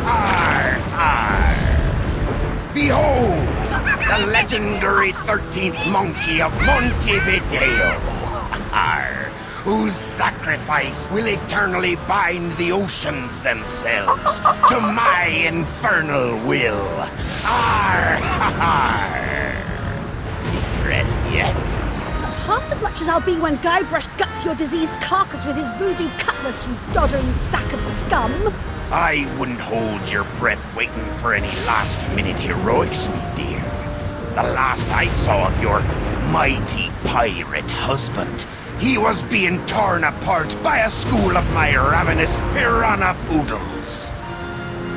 Arr, arr. Behold, the legendary 13th monkey of Montevideo. Arr, whose sacrifice will eternally bind the oceans themselves to my infernal will. Arr, arr. Rest yet. Half as much as I'll be when Guybrush guts your diseased carcass with his voodoo cutlass, you doddering sack of scum. I wouldn't hold your breath waiting for any last-minute heroics, me dear. The last I saw of your mighty pirate husband, he was being torn apart by a school of my ravenous piranha poodles.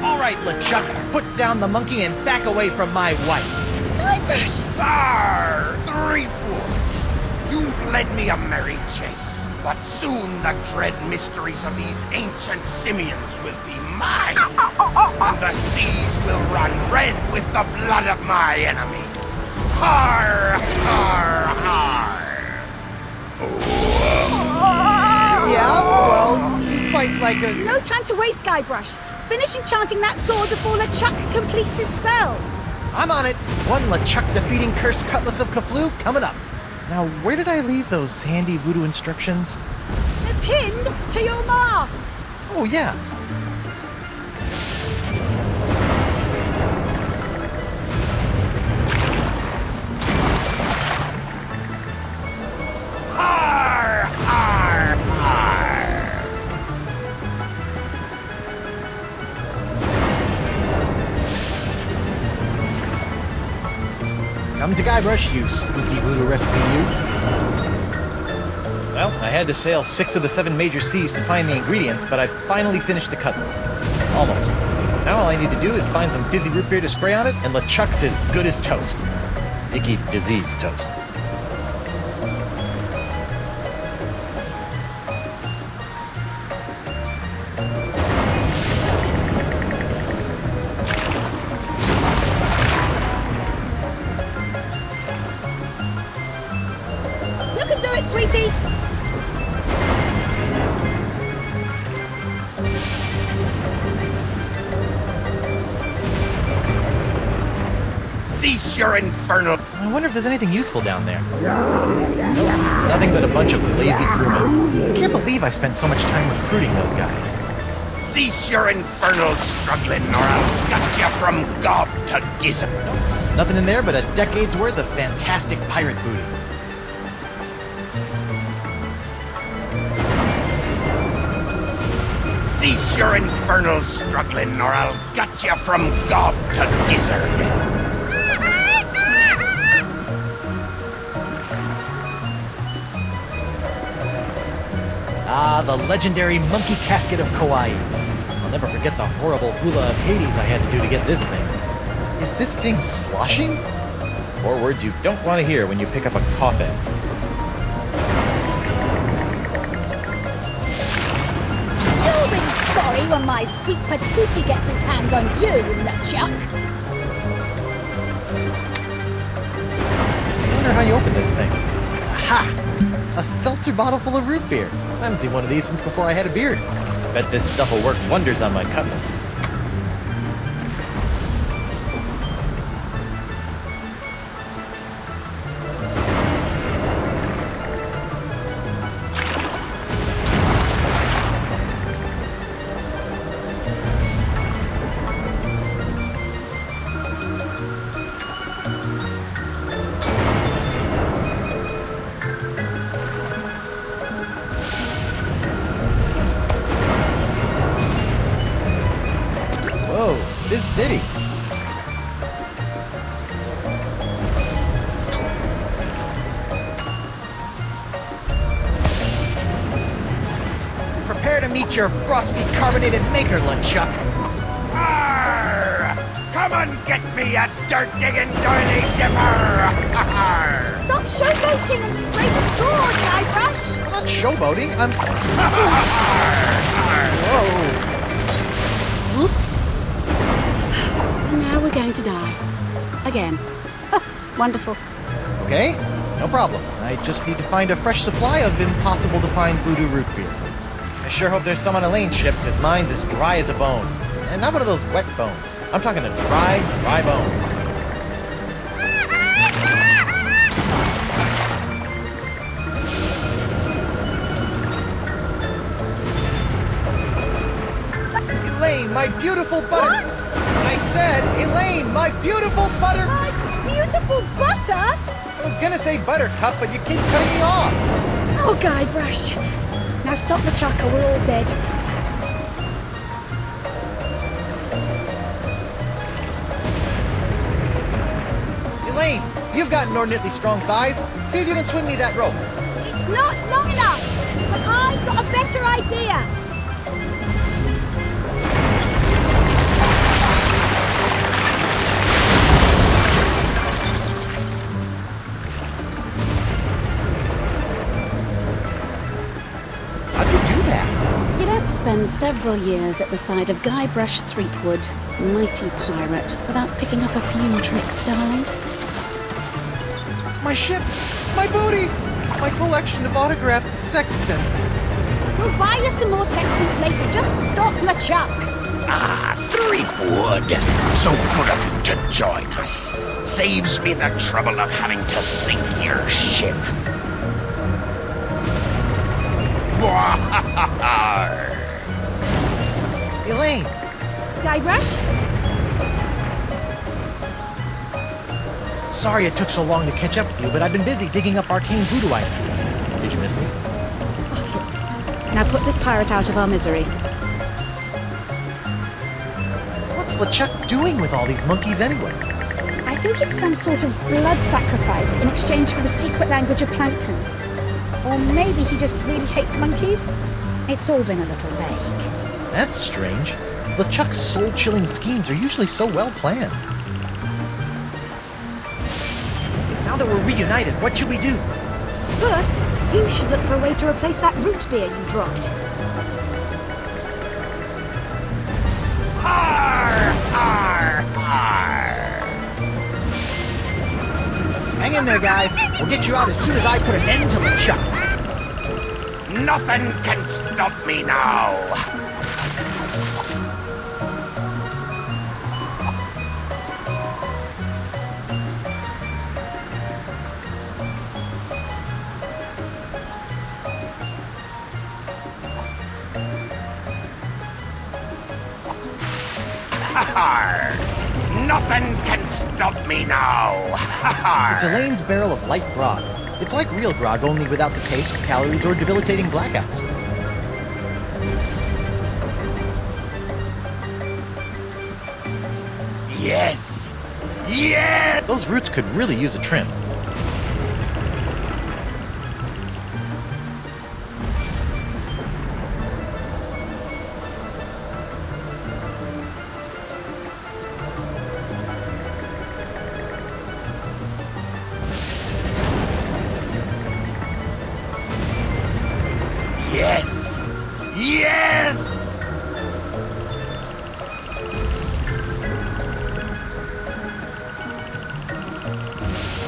All right, LeChuck, put down the monkey and back away from my wife. Guybrush! Arr, Threefoot! You've led me a merry chase, but soon the dread mysteries of these ancient simians will be mine, and the seas will run red with the blood of my enemies. Har, har, har! Yeah, well, you fight like a... No time to waste, Guybrush. Finish enchanting that sword before LeChuck completes his spell. I'm on it. One LeChuck defeating cursed cutlass of Cthulhu coming up. Now, where did I leave those handy voodoo instructions? They're pinned to your mast. Oh, yeah. Har, har, har! Come to Guybrush, you spooky voodoo rescue you. Well, I had to sail 6 of the 7 major seas to find the ingredients, but I finally finished the cutlass. Almost. Now all I need to do is find some fizzy root beer to spray on it, and LeChuck's as good as toast. Icky disease toast. You can do it, sweetie. Cease your infernal... I wonder if there's anything useful down there. Nope, nothing but a bunch of lazy crewmen. I can't believe I spent so much time recruiting those guys. Cease your infernal struggling, or I'll gut you from gob to gizzard. Nothing in there but a decade's worth of fantastic pirate booty. Cease your infernal struggling, or I'll gut you from gob to gizzard. Ah, the legendary monkey casket of Kauai. I'll never forget the horrible hula of Hades I had to do to get this thing. Is this thing sloshing? 4 words you don't want to hear when you pick up a coffin. You'll be sorry when my sweet patootie gets his hands on you, LeChuck. I wonder how you open this thing. Aha! A seltzer bottle full of root beer. I haven't seen one of these since before I had a beard. Bet this stuff will work wonders on my cutlass. Whoa, this city. Prepare to meet your frosty carbonated maker, LeChuck. Arr! Come and get me a dirt-digging doily dipper! Stop showboating and spray the sword, Guybrush. I'm not showboating, I'm... Whoa. Oops. And now we're going to die. Again. Wonderful. Okay, no problem. I just need to find a fresh supply of impossible-to-find voodoo root beer. I sure hope there's some on Elaine's ship, because mine's as dry as a bone. And not one of those wet bones. I'm talking a dry bone. Elaine, my beautiful butter! What? I said, Elaine, my beautiful butter! My beautiful butter? I was gonna say buttercup, but you keep cutting me off. Oh, Guybrush. Now stop the chuck or we're all dead. Elaine, you've got inordinately strong thighs. See if you can swing me that rope. It's not long enough, but I've got a better idea. How'd you do that? You don't spend several years at the side of Guybrush Threepwood, mighty pirate, without picking up a few tricks, darling. My ship, my booty, my collection of autographed sextants. We'll buy you some more sextants later. Just stop LeChuck. Ah, Threepwood. So good of you to join us. Saves me the trouble of having to sink your ship. Elaine, Guybrush? sorry it took so long to catch up with you, but I've been busy digging up arcane voodoo items. Did you miss me? Buckets. Now put this pirate out of our misery. What's LeChuck doing with all these monkeys anyway? I think it's some sort of blood sacrifice in exchange for the secret language of plankton. Or maybe he just really hates monkeys. It's all been a little vague. That's strange. LeChuck's soul-chilling schemes are usually so well planned. Now that we're reunited, what should we do? First, you should look for a way to replace that root beer you dropped. Arr, arr, arr. Hang in there, guys. We'll get you out as soon as I put an end to LeChuck. Nothing can stop me now. Nothing can stop me now. It's Elaine's barrel of light grog. It's like real grog, only without the taste, calories, or debilitating blackouts. Yes. Yes. Those roots could really use a trim. Yes. Yes.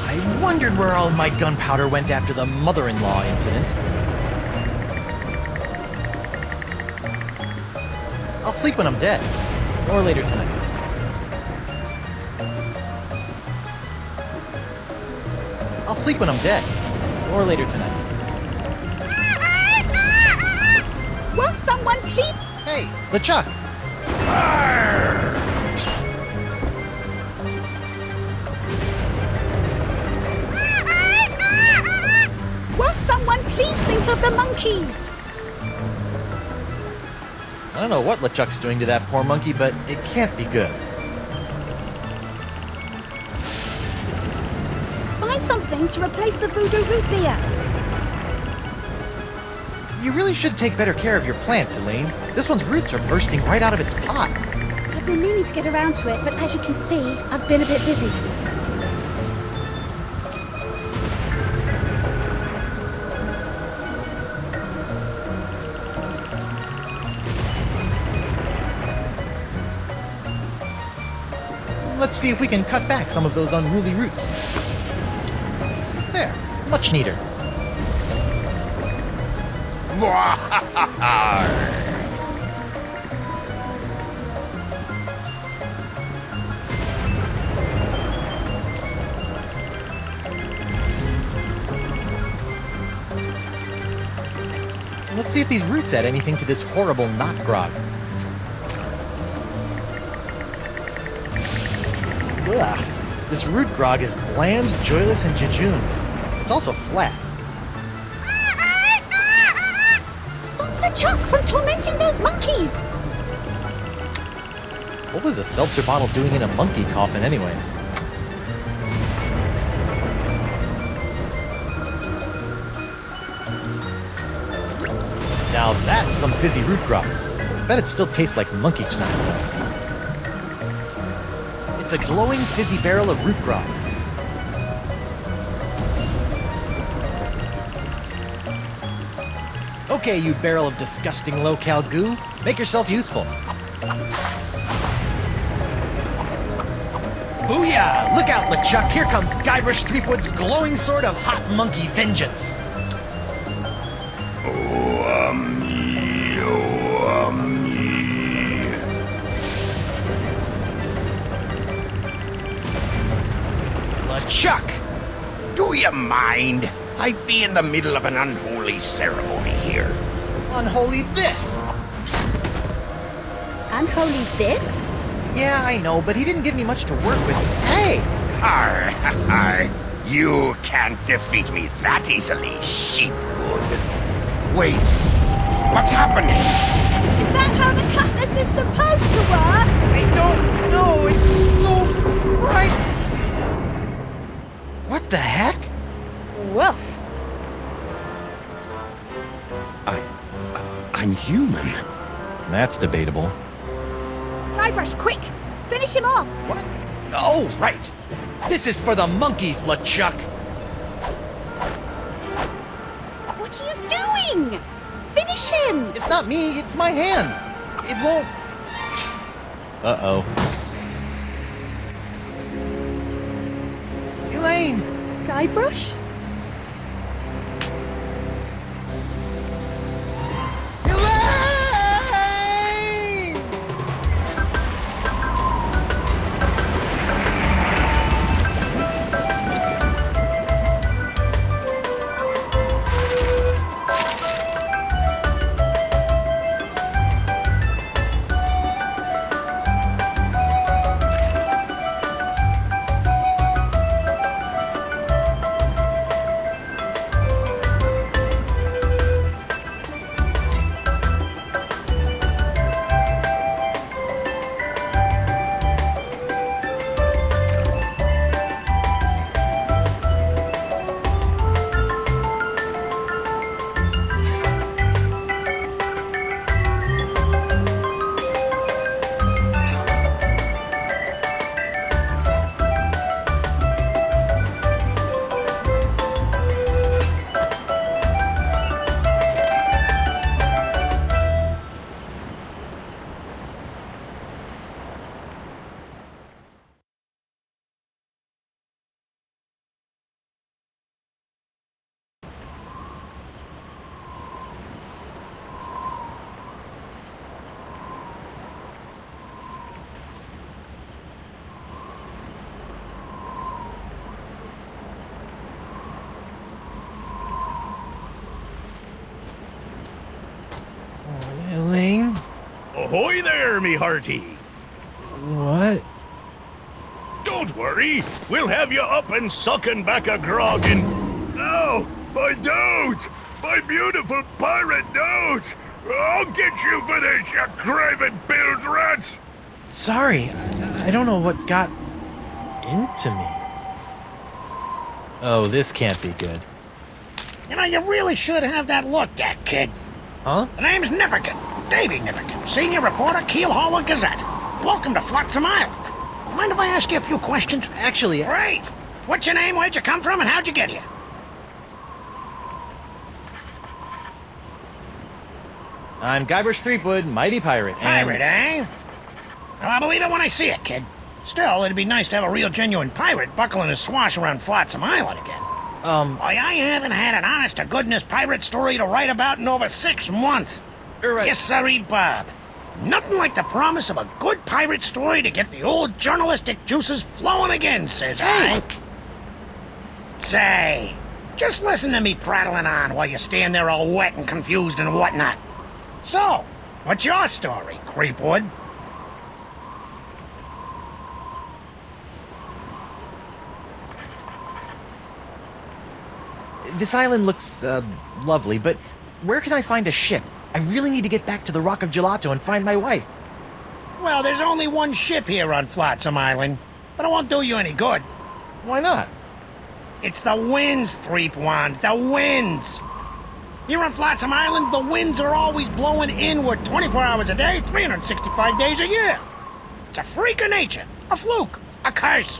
I wondered where all my gunpowder went after the mother-in-law incident. I'll sleep when I'm dead. Or later tonight. I'll sleep when I'm dead. Or later tonight. Won't someone please? Hey, LeChuck! Won't someone please think of the monkeys? I don't know what LeChuck's doing to that poor monkey, but it can't be good. Find something to replace the voodoo root beer. You really should take better care of your plants, Elaine. This one's roots are bursting right out of its pot. I've been meaning to get around to it, but as you can see, I've been a bit busy. Let's see if we can cut back some of those unruly roots. There, much neater. Let's see if these roots add anything to this horrible knot grog. Ugh. This root grog is bland, joyless, and jejune. It's also flat. Stop LeChuck from tormenting those monkeys! What was a seltzer bottle doing in a monkey coffin anyway? Now that's some fizzy root grog. I bet it still tastes like monkey snot though. It's a glowing fizzy barrel of root grog. Okay, you barrel of disgusting low-cal goo, make yourself useful. Booyah! Look out, LeChuck! Here comes Guybrush Threepwood's glowing sword of hot monkey vengeance! LeChuck! Do you mind? I'd be in the middle of an unholy ceremony here. Unholy this! Unholy this? Yeah, I know, but he didn't give me much to work with. Hey! Arr, arr. You can't defeat me that easily, sheepwood. Wait, what's happening? Is that how the cutlass is supposed to work? I don't know, it's so bright. What the heck? Woof. I'm human. That's debatable. Guybrush, quick! Finish him off! What? Oh, right. This is for the monkeys, LeChuck. What are you doing? Finish him! It's not me, it's my hand. It won't... Uh-oh. Elaine! Guybrush? Elaine? Ahoy there, me hearty! What? Don't worry, we'll have you up and sucking back a grog in... Oh, my dote! My beautiful pirate dote! I'll get you for this, you craven bilge rat! Sorry, I don't know what got into me. Oh, this can't be good. You know, you really should have that looked at, kid. Huh? The name's Nipperkin. Davy Nipperkin, senior reporter, Keel Hauler Gazette. Welcome to Flotsam Island. Mind if I ask you a few questions? Actually, Great. What's your name, where'd you come from, and how'd you get here? I'm Guybrush Threepwood, mighty pirate, and... Pirate, eh? Well, I'll believe it when I see it, kid. Still, it'd be nice to have a real genuine pirate buckling his swash around Flotsam Island again. Why, I haven't had an honest-to-goodness pirate story to write about in over 6 months. Right. Yes, sirree, Bob. Nothing like the promise of a good pirate story to get the old journalistic juices flowing again, says I. Say, Just listen to me prattling on while you stand there all wet and confused and whatnot. So, what's your story, Creepwood? This island looks, lovely, but where can I find a ship? I really need to get back to the Rock of Gelato and find my wife. Well, there's only one ship here on Flotsam Island, but it won't do you any good. Why not? It's the winds, Threepwand, the winds! Here on Flotsam Island, the winds are always blowing inward 24 hours a day, 365 days a year. It's a freak of nature, a fluke, a curse.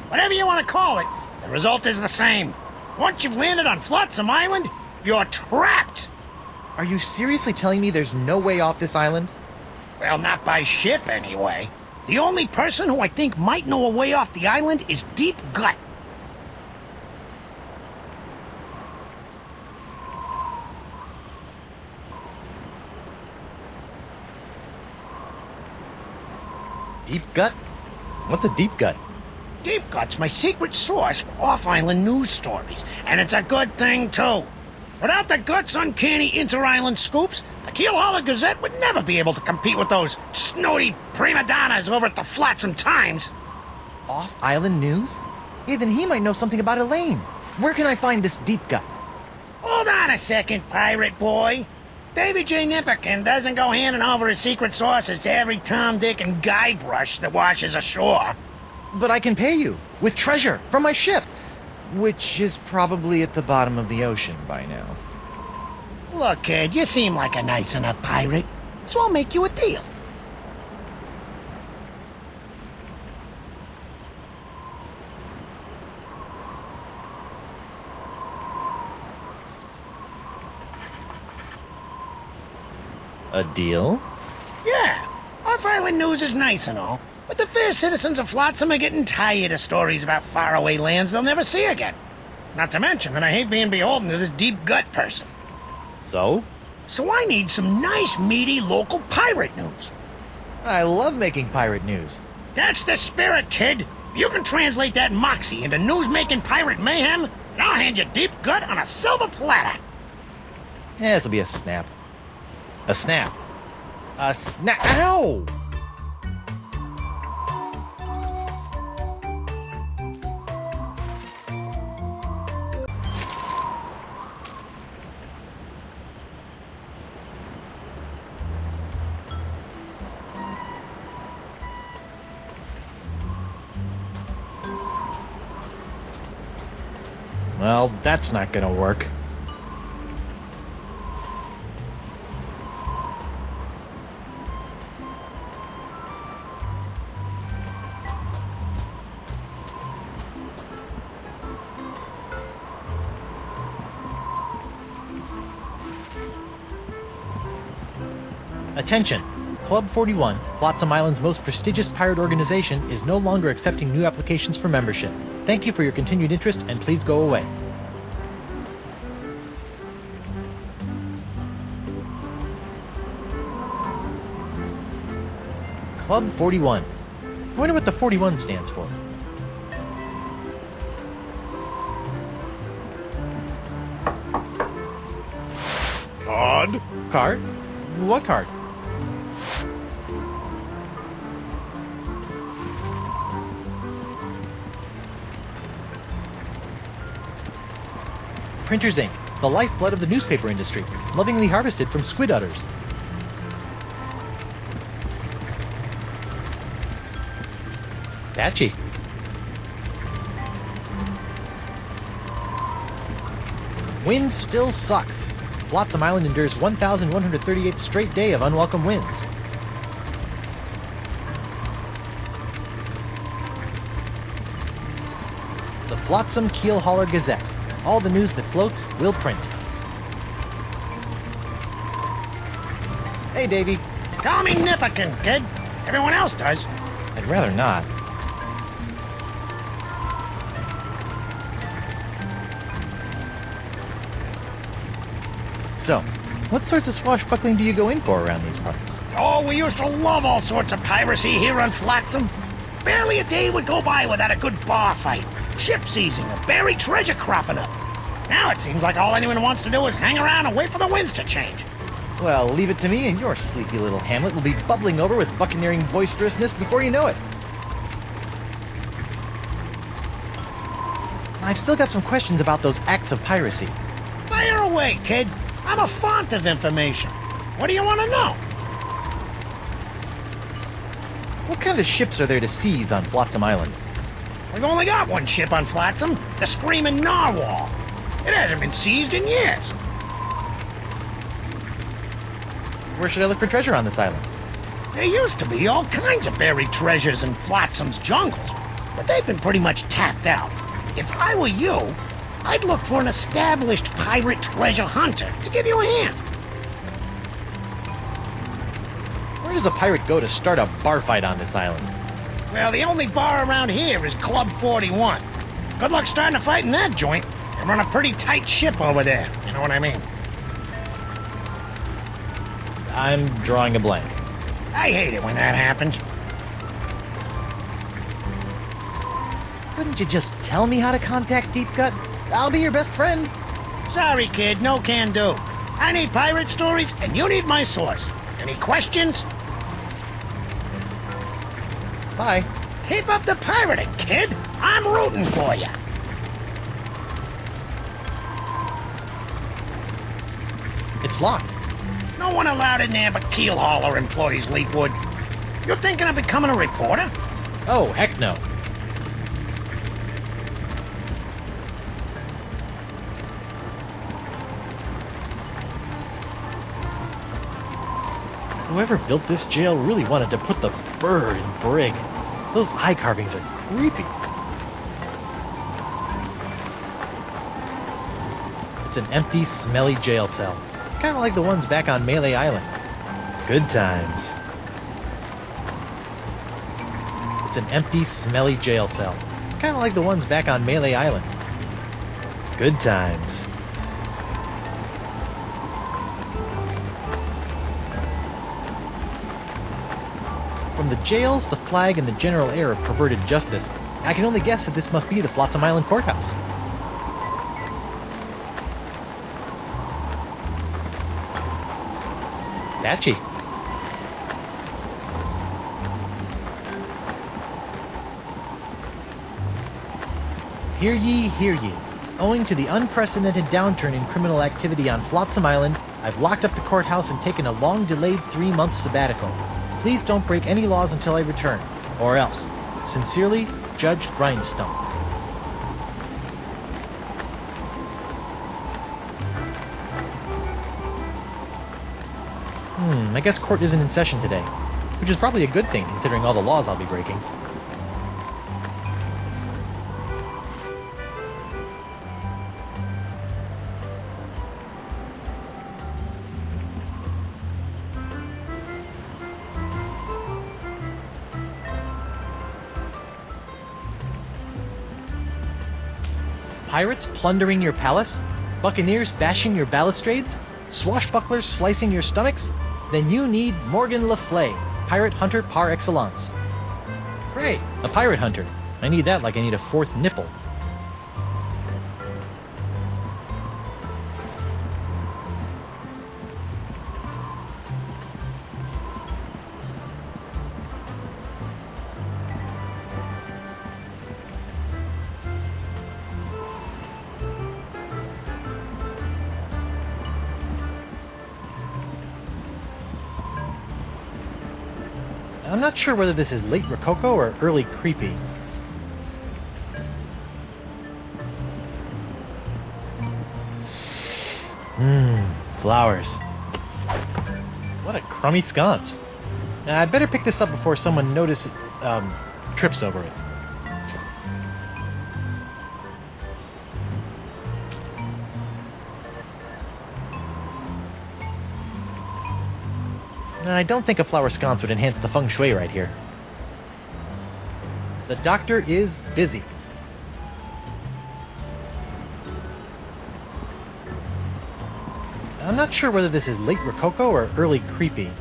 Whatever you want to call it, the result is the same. Once you've landed on Flotsam Island, you're trapped. Are you seriously telling me there's no way off this island? Well, not by ship, anyway. The only person who I think might know a way off the island is Deep Gut. Deep gut? What's a deep gut? Deep Gut's my secret source for off-island news stories, and it's a good thing, too. Without the Gut's uncanny inter-island scoops, the Keelhauler Gazette would never be able to compete with those snooty prima donnas over at the Flotsam Times. Off-island news? Hey, then he might know something about Elaine. Where can I find this deep gut? Hold on a second, pirate boy. Davy J. Nipperkin doesn't go handing over his secret sources to every Tom, Dick, and Guybrush that washes ashore. But I can pay you with treasure from my ship, which is probably at the bottom of the ocean by now. Look, kid, you seem like a nice enough pirate, so I'll make you a deal. A deal? Yeah, off-island news is nice and all, but the fair citizens of Flotsam are getting tired of stories about faraway lands they'll never see again. Not to mention that I hate being beholden to this Deep Gut person. So? So I need some nice, meaty, local pirate news. I love making pirate news. That's the spirit, kid. You can translate that moxie into news-making pirate mayhem, and I'll hand you Deep Gut on a silver platter. Yeah, this'll be a snap. A snap. A snap. Ow! Well, that's not gonna work. Attention! Club 41, Flotsam Island's most prestigious pirate organization, is no longer accepting new applications for membership. Thank you for your continued interest, and please go away. Club 41. I wonder what the 41 stands for. Card? Card? What card? Printer's ink, the lifeblood of the newspaper industry, lovingly harvested from squid udders. Patchy. Wind still sucks. Flotsam Island endures 1,138th straight day of unwelcome winds. The Flotsam Keelhauler Gazette. All the news that floats, will print. Hey, Davy. Call me Nipperkin, kid. Everyone else does. I'd rather not. So, what sorts of swashbuckling do you go in for around these parts? Oh, we used to love all sorts of piracy here on Flotsam. Barely a day would go by without a good bar fight, ship seizing, or buried treasure cropping up. Now it seems like all anyone wants to do is hang around and wait for the winds to change. Well, leave it to me, and your sleepy little hamlet will be bubbling over with buccaneering boisterousness before you know it. I've still got some questions about those acts of piracy. Fire away, kid. I'm a font of information. What do you want to know? What kind of ships are there to seize on Flotsam Island? We've only got one ship on Flotsam, the Screaming Narwhal. It hasn't been seized in years. Where should I look for treasure on this island? There used to be all kinds of buried treasures in Flotsam's jungles, but they've been pretty much tapped out. If I were you, I'd look for an established pirate treasure hunter to give you a hand. Where does a pirate go to start a bar fight on this island? Well, the only bar around here is Club 41. Good luck starting a fight in that joint. They run a pretty tight ship over there, you know what I mean? I'm drawing a blank. I hate it when that happens. Couldn't you just tell me how to contact Deep Gut? I'll be your best friend. Sorry, kid, no can do. I need pirate stories, and you need my source. Any questions? Bye. Keep up the pirating, kid. I'm rooting for you. It's locked. No one allowed in there but keel hauler employees, Leafwood. You're thinking of becoming a reporter? Oh, heck no. Whoever built this jail really wanted to put the bird in brig. Those eye carvings are creepy. It's an empty, smelly jail cell. Kind of like the ones back on Melee Island. Good times. It's an empty, smelly jail cell. Kind of like the ones back on Melee Island. Good times. From the jails, the flag, and the general air of perverted justice, I can only guess that this must be the Flotsam Island courthouse. Patchy. Hear ye, hear ye. Owing to the unprecedented downturn in criminal activity on Flotsam Island, I've locked up the courthouse and taken a long-delayed 3-month sabbatical. Please don't break any laws until I return, or else. Sincerely, Judge Grindstone. I guess court isn't in session today, which is probably a good thing considering all the laws I'll be breaking. Pirates plundering your palace? Buccaneers bashing your balustrades? Swashbucklers slicing your stomachs? Then you need Morgan Le Fay, pirate hunter par excellence. Great, a pirate hunter. I need that like I need a 4th nipple. I'm not sure whether this is late Rococo or early creepy. Flowers. What a crummy sconce. I'd better pick this up before someone trips over it. I don't think a flower sconce would enhance the feng shui right here. The doctor is busy. I'm not sure whether this is late Rococo or early creepy.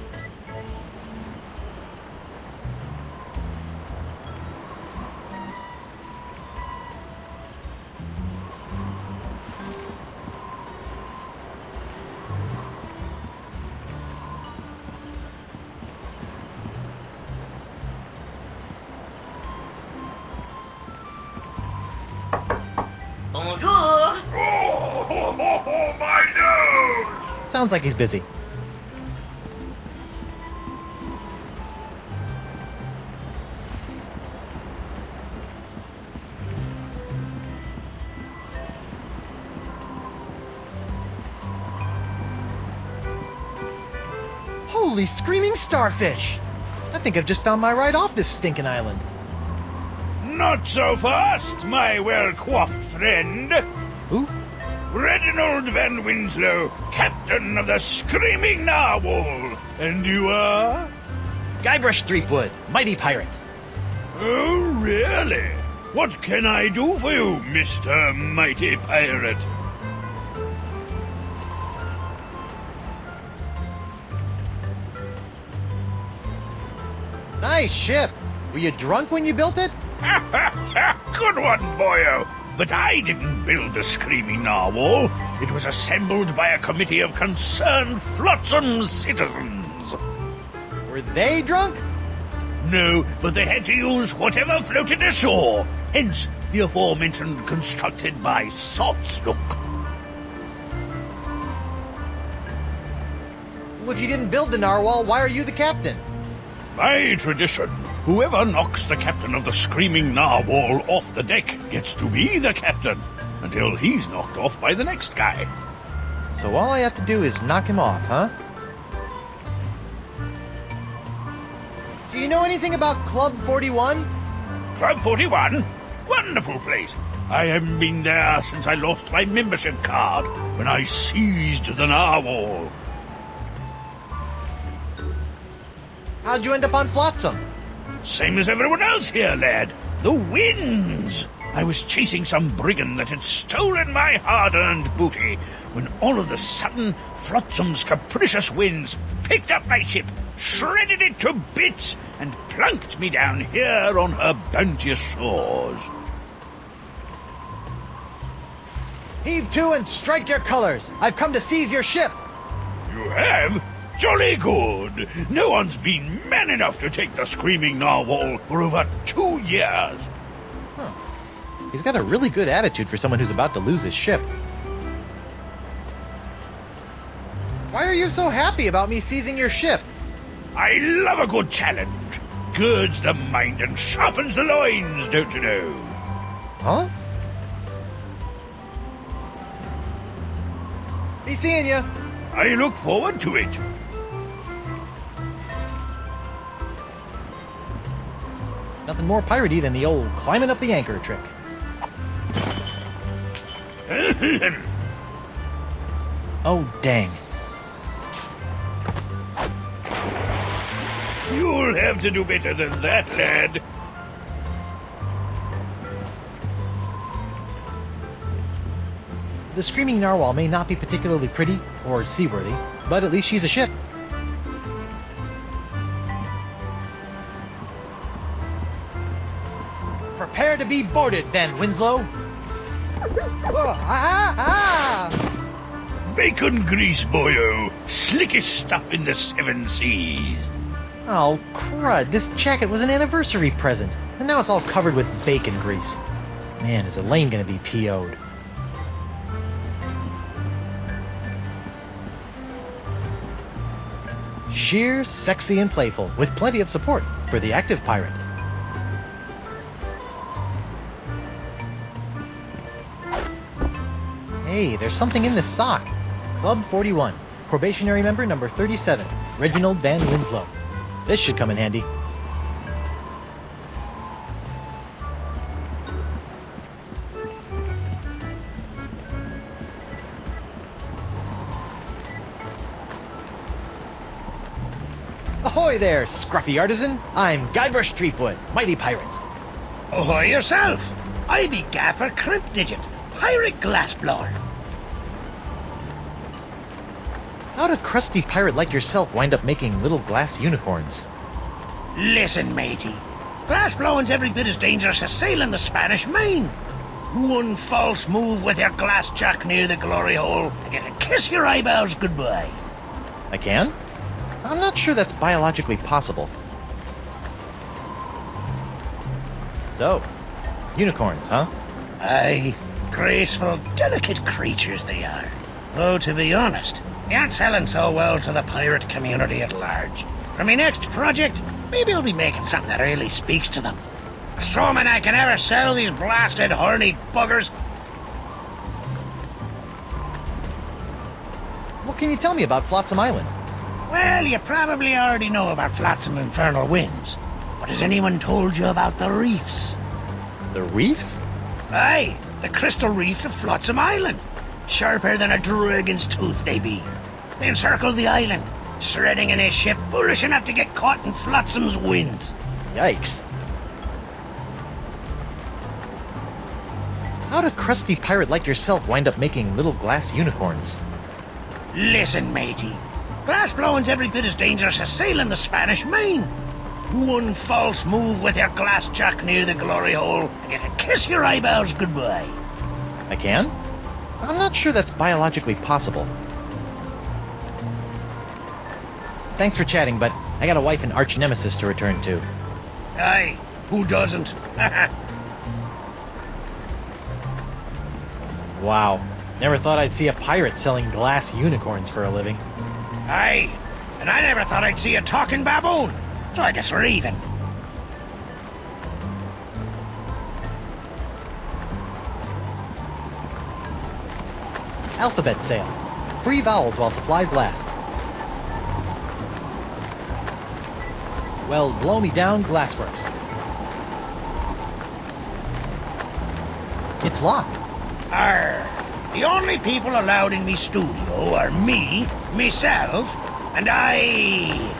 Bonjour. Oh, my nose! Sounds like he's busy. Holy screaming starfish! I think I've just found my ride off this stinking island. Not so fast, my well-coiffed friend. Who? Reginald Van Winslow, captain of the Screaming Narwhal. And you are? Guybrush Threepwood, mighty pirate. Oh, really? What can I do for you, Mr. Mighty Pirate? Nice ship. Were you drunk when you built it? Good one, boyo. But I didn't build the Screaming Narwhal. It was assembled by a committee of concerned flotsam citizens. Were they drunk? No, but they had to use whatever floated ashore. Hence, the aforementioned constructed by Sots look. Well, if you didn't build the narwhal, why are you the captain? By tradition, whoever knocks the captain of the Screaming Narwhal off the deck gets to be the captain, until he's knocked off by the next guy. So all I have to do is knock him off, huh? Do you know anything about Club 41? Club 41? Wonderful place. I haven't been there since I lost my membership card when I seized the narwhal. How'd you end up on Flotsam? Same as everyone else here, lad. The winds. I was chasing some brigand that had stolen my hard-earned booty when all of a sudden Flotsam's capricious winds picked up my ship, shredded it to bits, and plunked me down here on her bounteous shores. Heave to and strike your colors. I've come to seize your ship. You have? Jolly good. No one's been man enough to take the Screaming Narwhal for over 2 years. Huh. He's got a really good attitude for someone who's about to lose his ship. Why are you so happy about me seizing your ship? I love a good challenge. Girds the mind and sharpens the loins, don't you know? Huh? Be seeing ya. I look forward to it. Nothing more piratey than the old climbing up the anchor trick. Oh, dang. You'll have to do better than that, lad. The Screaming Narwhal may not be particularly pretty or seaworthy, but at least she's a ship. Prepare to be boarded, Van Winslow. Bacon grease, boyo. Slickest stuff in the 7 seas. Oh, crud. This jacket was an anniversary present, and now it's all covered with bacon grease. Man, is Elaine gonna be PO'd. Sheer, sexy, and playful, with plenty of support for the active pirate. Hey, there's something in this sock. Club 41, probationary member number 37, Reginald Van Winslow. This should come in handy. Ahoy there, scruffy artisan. I'm Guybrush Threepwood, mighty pirate. Ahoy yourself. I be Gaffer Cryptdigit, pirate glassblower. How'd a crusty pirate like yourself wind up making little glass unicorns? Listen, matey. Glassblowing's every bit as dangerous as sailing the Spanish Main. One false move with your glass jack near the glory hole, and you can kiss your eyeballs goodbye. I can? I'm not sure that's biologically possible. So, unicorns, huh? Aye, Graceful, delicate creatures they are. Though, to be honest, they aren't selling so well to the pirate community at large. For my next project, maybe I'll be making something that really speaks to them. Assuming I can ever sell these blasted horny buggers. What can you tell me about Flotsam Island? Well, you probably already know about Flotsam Infernal Winds. But has anyone told you about the reefs? The reefs? Aye, the crystal reefs of Flotsam Island. Sharper than a dragon's tooth they be. They encircle the island, shredding in a ship foolish enough to get caught in Flotsam's winds. Yikes. How'd a crusty pirate like yourself wind up making little glass unicorns? Listen, matey. Glass blowing's every bit as dangerous as sailing the Spanish Main. One false move with your glass jack near the glory hole, and you can kiss your eyeballs goodbye. I can? I'm not sure that's biologically possible. Thanks for chatting, but I got a wife and arch nemesis to return to. Aye, who doesn't? Wow. Never thought I'd see a pirate selling glass unicorns for a living. Aye, and I never thought I'd see a talking baboon. So I guess we're even. Alphabet sale. Free vowels while supplies last. Well, blow me down, Glassworks. It's locked. Arr. The only people allowed in me studio are me, myself, and I.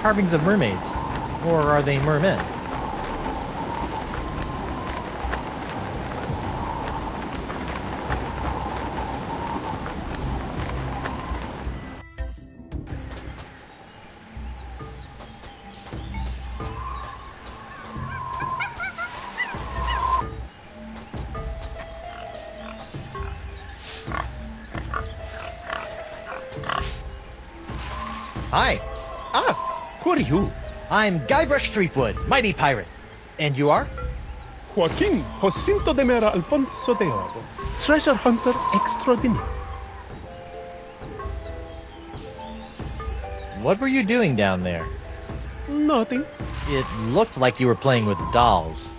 Carvings of mermaids. Or are they mermen? Hi. Who are you? I'm Guybrush Threepwood, mighty pirate. And you are? Joaquin Jacinto de Mera Alfonso de Oro, treasure hunter extraordinaire. What were you doing down there? Nothing. It looked like you were playing with dolls.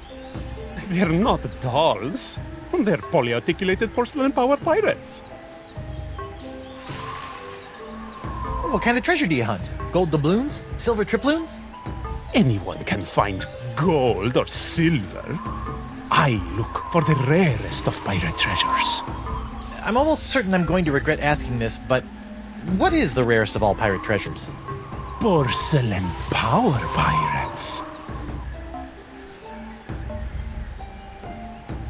They're not dolls. They're polyarticulated porcelain power pirates. What kind of treasure do you hunt? Gold doubloons? Silver triploons? Anyone can find gold or silver. I look for the rarest of pirate treasures. I'm almost certain I'm going to regret asking this, but what is the rarest of all pirate treasures? Porcelain power pirates.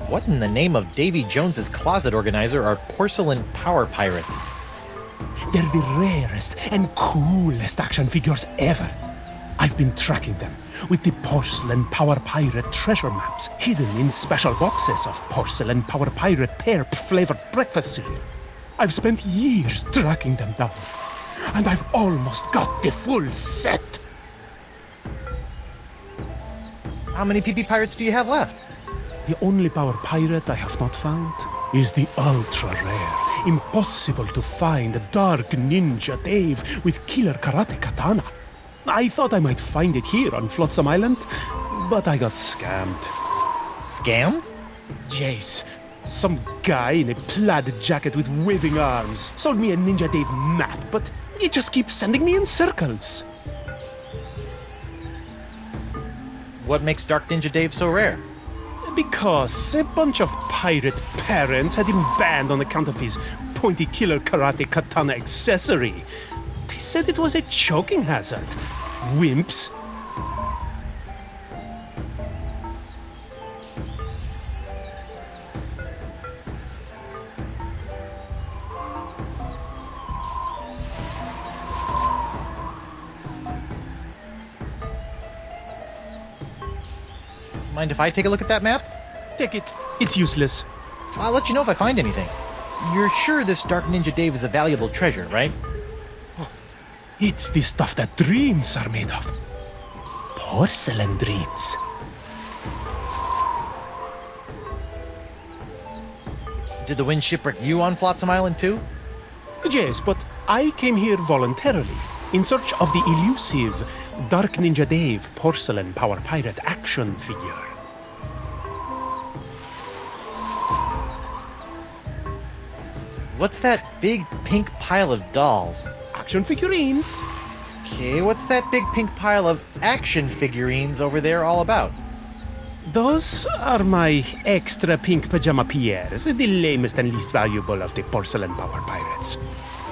What in the name of Davy Jones's closet organizer are porcelain power pirates? They're the rarest and coolest action figures ever. I've been tracking them with the Porcelain Power Pirate treasure maps hidden in special boxes of Porcelain Power Pirate pear-flavored breakfast cereal. I've spent years tracking them down, and I've almost got the full set. How many PP pirates do you have left? The only power pirate I have not found is the ultra-rare, impossible to find Dark Ninja Dave with killer karate katana. I thought I might find it here on Flotsam Island, but I got scammed. Scammed? Jace, some guy in a plaid jacket with waving arms sold me a Ninja Dave map, but he just keeps sending me in circles. What makes Dark Ninja Dave so rare? Because a bunch of pirate parents had him banned on account of his pointy killer karate katana accessory. They said it was a choking hazard. Wimps. Mind if I take a look at that map? Take it. It's useless. I'll let you know if I find anything. You're sure this Dark Ninja Dave is a valuable treasure, right? It's the stuff that dreams are made of. Porcelain dreams. Did the wind shipwreck you on Flotsam Island too? Yes, but I came here voluntarily in search of the elusive Dark Ninja Dave porcelain power pirate action figure. What's that big pink pile of dolls? Action figurines? Okay, what's that big pink pile of action figurines over there all about? Those are my extra pink pajama Pierres, the lamest and least valuable of the porcelain power pirates.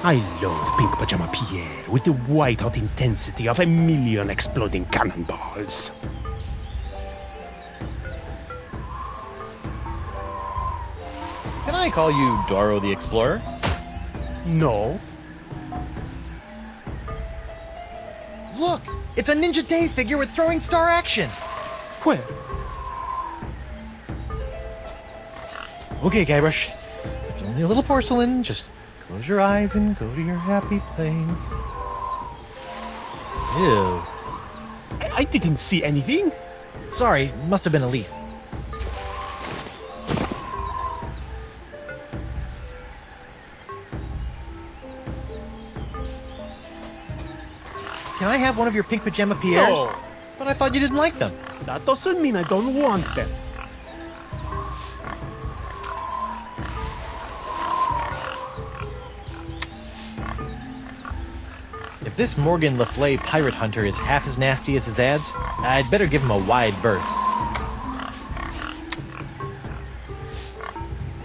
I loathe pink pajama Pierre with the white-hot intensity of 1,000,000 exploding cannonballs. Can I call you Doro the Explorer? No. Look! It's a Ninja Dave figure with throwing star action! Where? Okay, Guybrush. It's only a little porcelain. Just close your eyes and go to your happy place. Ew. I didn't see anything. Sorry, must have been a leaf. Can I have one of your pink pajama Pierres? No. But I thought you didn't like them. That doesn't mean I don't want them. If this Morgan Le Fay pirate hunter is half as nasty as his ads, I'd better give him a wide berth.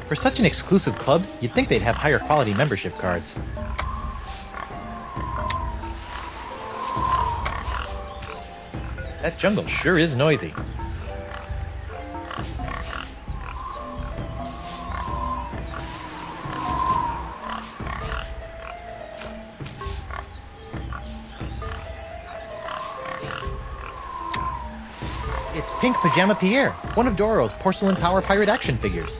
For such an exclusive club, you'd think they'd have higher quality membership cards. That jungle sure is noisy. It's Pink Pajama Pierre, one of Doro's porcelain power pirate action figures.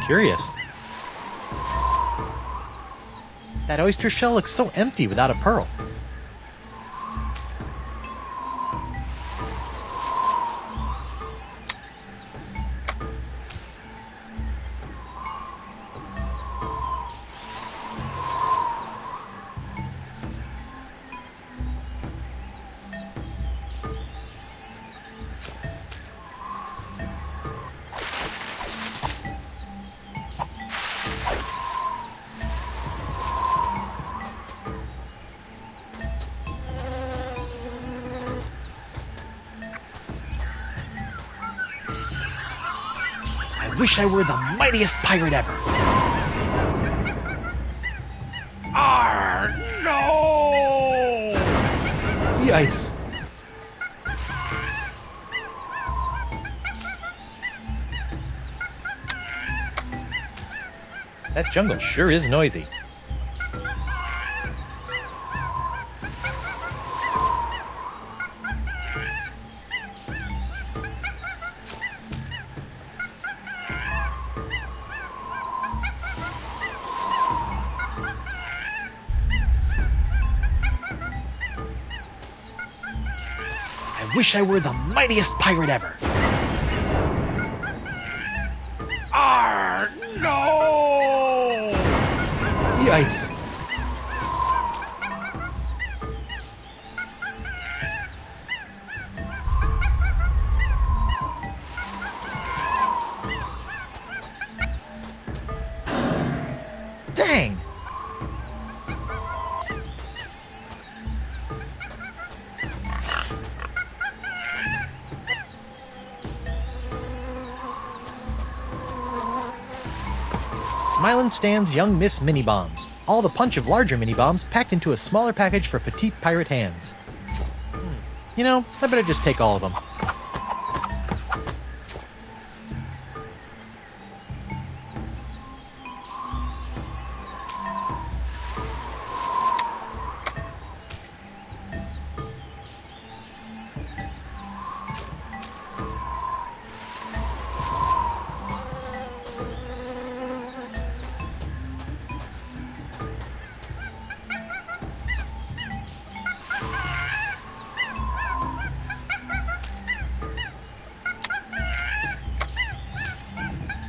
Curious. That oyster shell looks so empty without a pearl. I wish I were the mightiest pirate ever. Arr, no! Yikes. That jungle sure is noisy. I wish I were the mightiest pirate ever. Arr, no! Yikes. Dang! Smilin' stands young Miss Mini Bombs. All the punch of larger mini bombs packed into a smaller package for petite pirate hands. You know, I better just take all of them.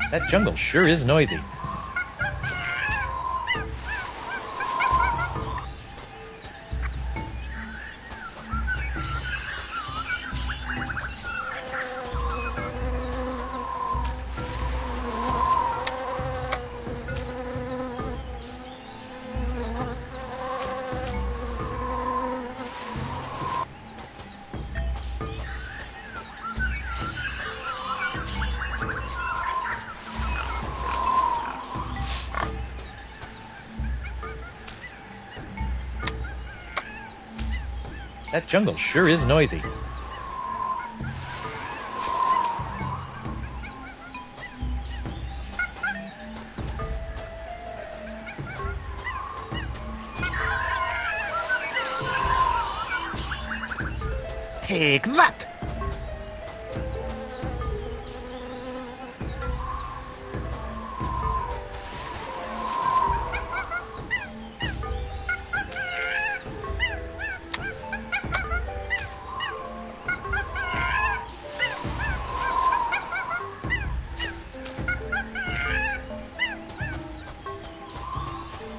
That jungle sure is noisy. That jungle sure is noisy. Take that!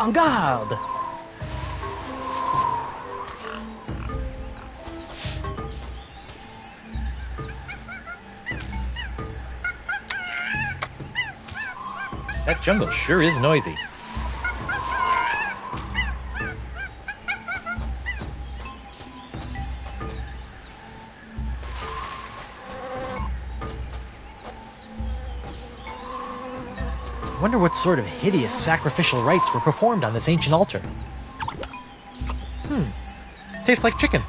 En garde! That jungle sure is noisy. I wonder what sort of hideous sacrificial rites were performed on this ancient altar. Tastes like chicken.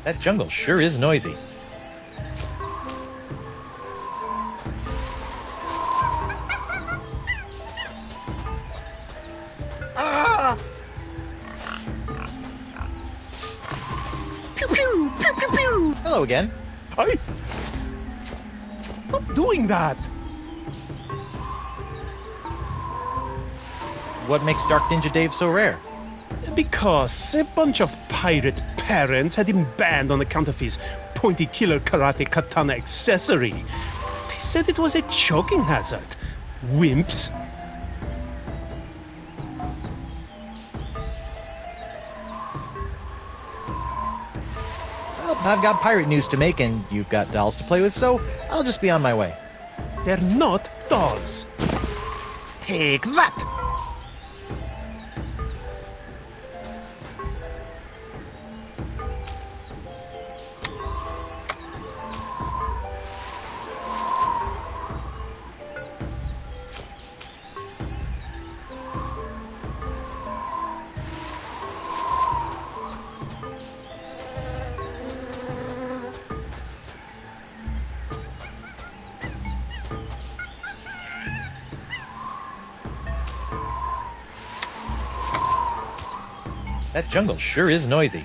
That jungle sure is noisy. Pew pew! Pew pew pew! Hello again. Stop doing that! What makes Dark Ninja Dave so rare? Because a bunch of pirate parents had him banned on account of his pointy killer karate katana accessory. They said it was a choking hazard. Wimps. Well, I've got pirate news to make and you've got dolls to play with, so I'll just be on my way. They're not dolls. Take that! That jungle sure is noisy.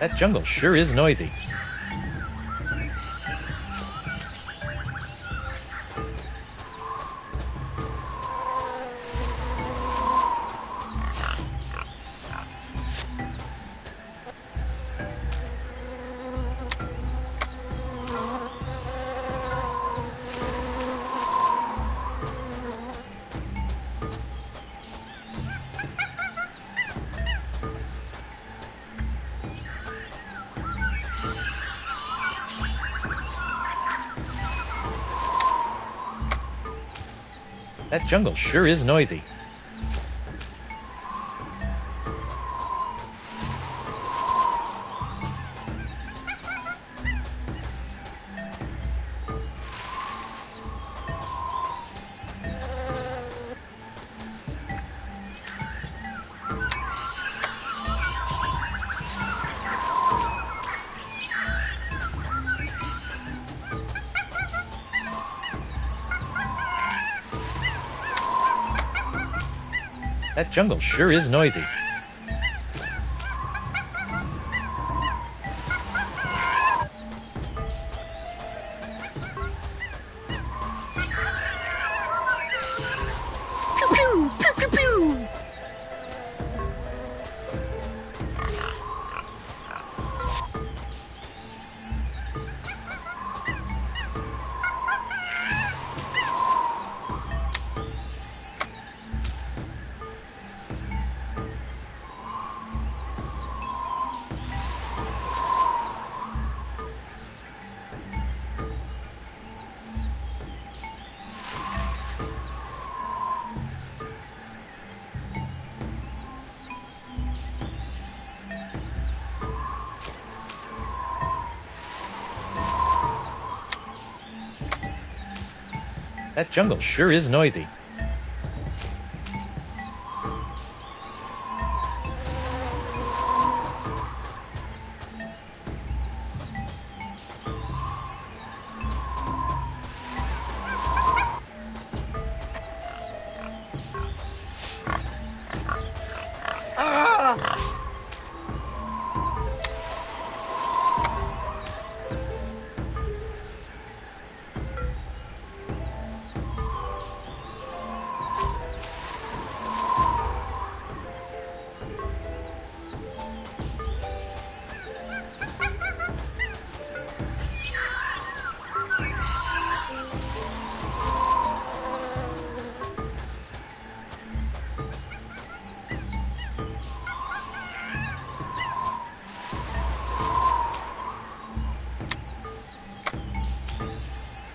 That jungle sure is noisy. That jungle sure is noisy. That jungle sure is noisy. That jungle sure is noisy.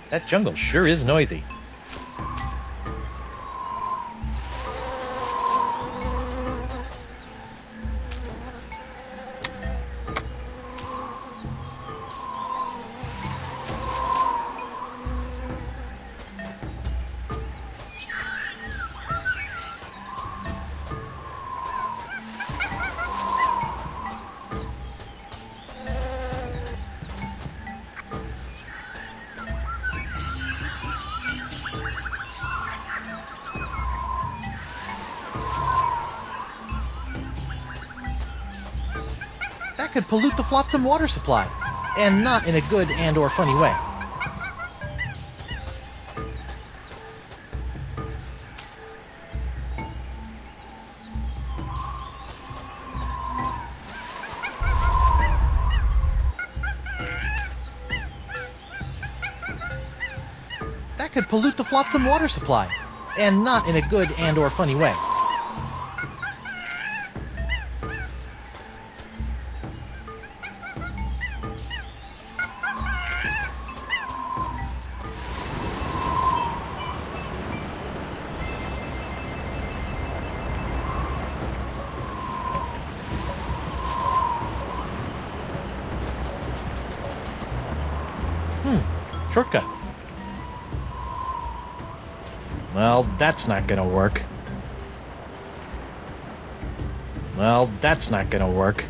That jungle sure is noisy. That could pollute the flotsam water supply, and not in a good and or funny way. That could pollute the flotsam water supply, and not in a good and or funny way. Shortcut. Well, that's not gonna work. Well, that's not gonna work.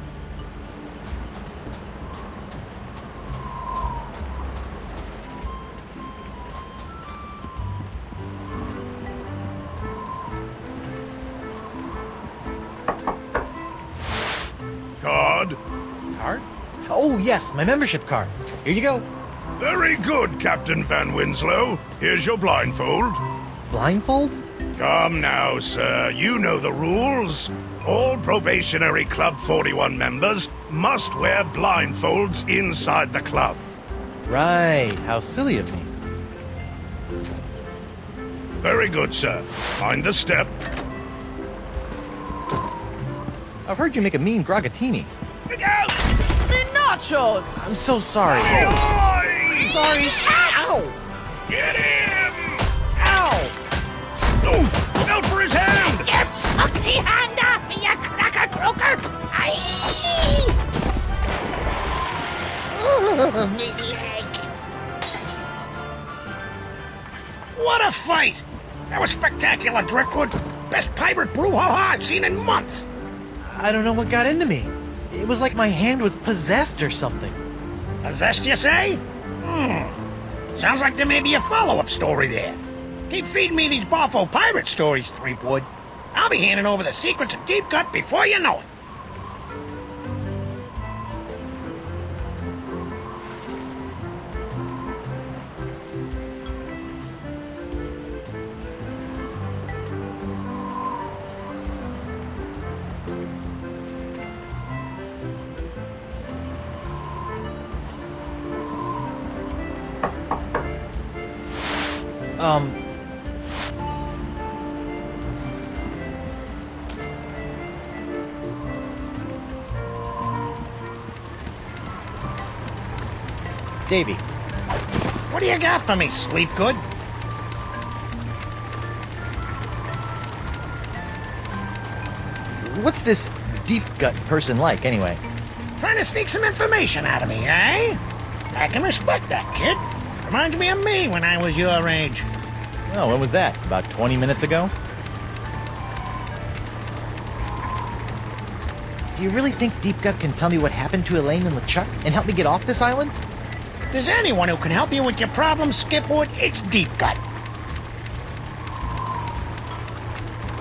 Cod? Card? Oh, yes, my membership card. Here you go. Very good, Captain Van Winslow. Here's your blindfold. Blindfold? Come now, sir. You know the rules. All Probationary Club 41 members must wear blindfolds inside the club. Right. How silly of me. Very good, sir. Mind the step. I've heard you make a mean grogatini. Look out! Nachos! I'm so sorry. Oi! Sorry. Ow! Get him! Ow! Oh, look out for his hand! What a fight! That was spectacular, Driftwood. Best pirate brouhaha I've seen in months. I don't know what got into me. It was like my hand was possessed or something. Possessed, you say? Sounds like there may be a follow-up story there. Keep feeding me these Boffo pirate stories, Threepwood. I'll be handing over the secrets of Deep Cut before you know it. Davy, What do you got for me, Sleepgood? what's this deep gut person like, anyway? Trying to sneak some information out of me, eh? I can respect that, kid. Reminds me of me when I was your age. Oh, when was that? About 20 minutes ago? Do you really think Deep Gut can tell me what happened to Elaine and LeChuck and help me get off this island? If there's anyone who can help you with your problems, Skipwood, it's Deep Gut.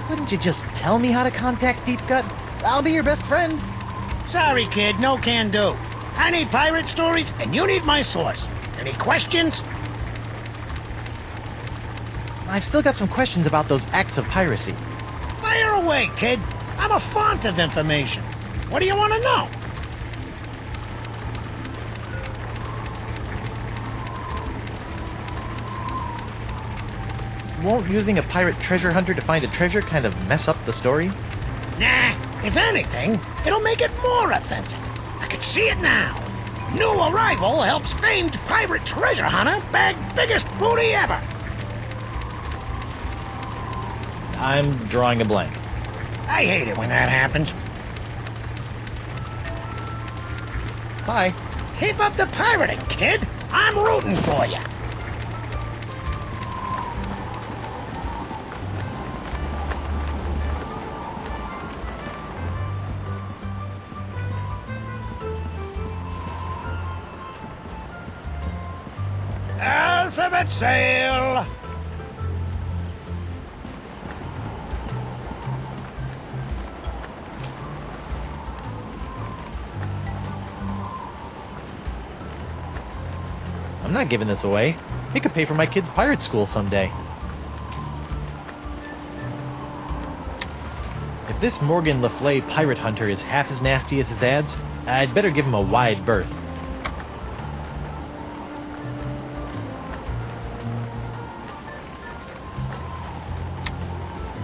Couldn't you just tell me how to contact Deep Gut? I'll be your best friend. Sorry, kid, no can do. I need pirate stories, and you need my source. Any questions? I've still got some questions about those acts of piracy. Fire away, kid. I'm a font of information. What do you want to know? Won't using a pirate treasure hunter to find a treasure kind of mess up the story? Nah, if anything, it'll make it more authentic. I can see it now. New arrival helps famed pirate treasure hunter bag biggest booty ever. I'm drawing a blank. I hate it when that happens. Bye. Keep up the pirating, kid. I'm rooting for you. Alphabet sail. I'm not giving this away. It could pay for my kid's pirate school someday. If this Morgan Le Fay pirate hunter is half as nasty as his ads, I'd better give him a wide berth.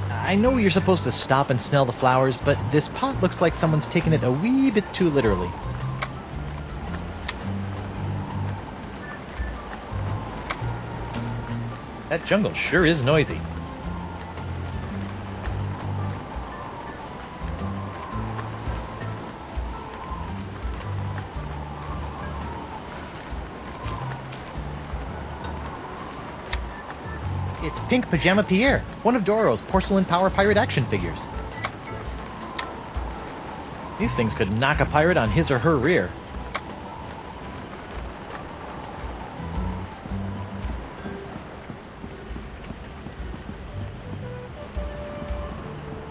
I know you're supposed to stop and smell the flowers, but this pot looks like someone's taken it a wee bit too literally. That jungle sure is noisy. It's Pink Pajama Pierre, one of Doro's porcelain power pirate action figures. These things could knock a pirate on his or her rear.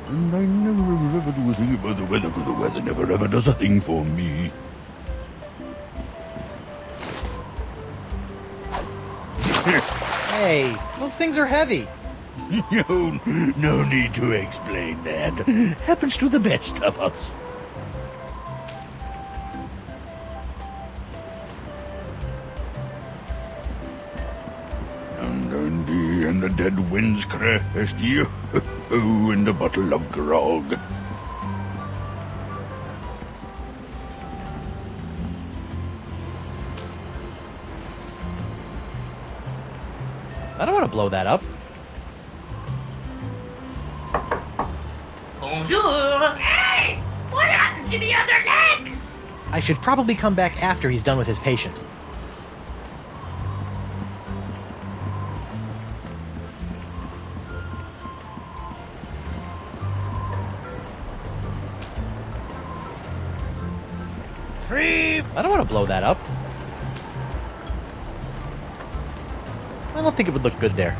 And I never ever do a thing about the weather, because the weather never ever does a thing for me. Hey, those things are heavy. No need to explain that. Happens to the best of us. And the dead winds crest you in the bottle of grog. I don't want to blow that up. Bonjour! Hey! What happened to the other leg? I should probably come back after he's done with his patient. Free! I don't want to blow that up. I don't think it would look good there.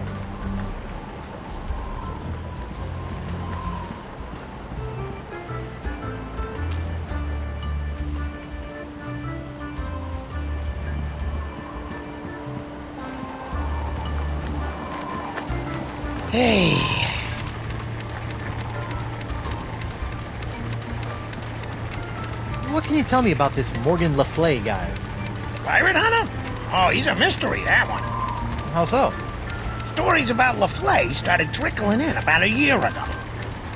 Hey. What can you tell me about this Morgan Le Fay guy? Pirate hunter? Oh, he's a mystery, that one. How so? Stories about Le Fay started trickling in about a year ago.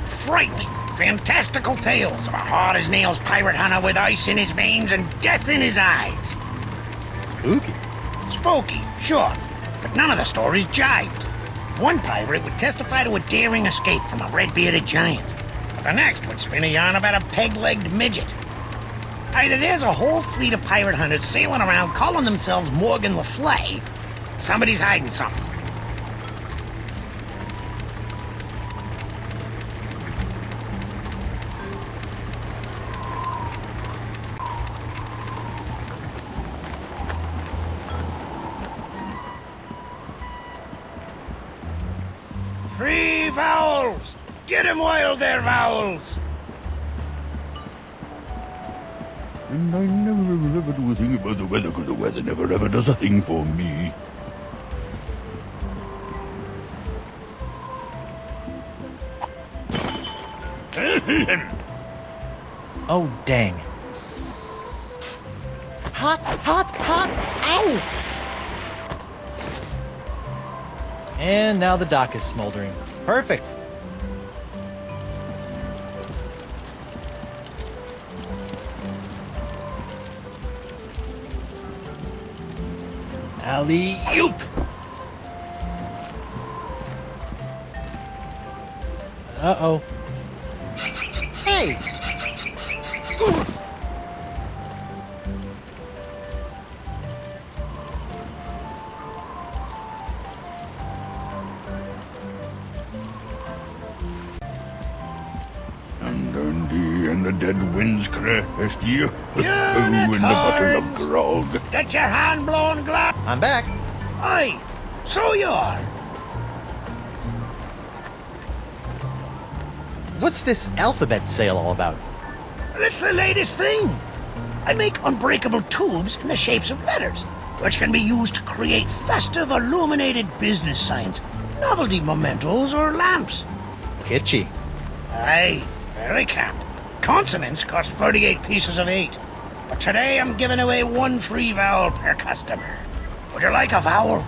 Frightening, fantastical tales of a hard-as-nails pirate hunter with ice in his veins and death in his eyes. Spooky. Spooky, sure, but none of the stories jived. One pirate would testify to a daring escape from a red-bearded giant. But the next would spin a yarn about a peg-legged midget. Either there's a whole fleet of pirate hunters sailing around calling themselves Morgan Le Fay, somebody's hiding something. Free vowels! Get 'em while they're vowels! And I never do a thing about the weather, because the weather never ever does a thing for me. Oh, dang. Hot, hot, hot! Ow! And now the dock is smoldering. Perfect. Alley-oop! Uh-oh. Hey! And the dead winds crest you in Unicorns! the bottle of grog. Get your hand blown glad. I'm back. Aye, so you are. What's this alphabet sale all about? It's the latest thing. I make unbreakable tubes in the shapes of letters, which can be used to create festive, illuminated business signs, novelty mementos, or lamps. Kitschy. Aye, very camp. Consonants cost 38 pieces of 8. But today I'm giving away one free vowel per customer. Would you like a vowel?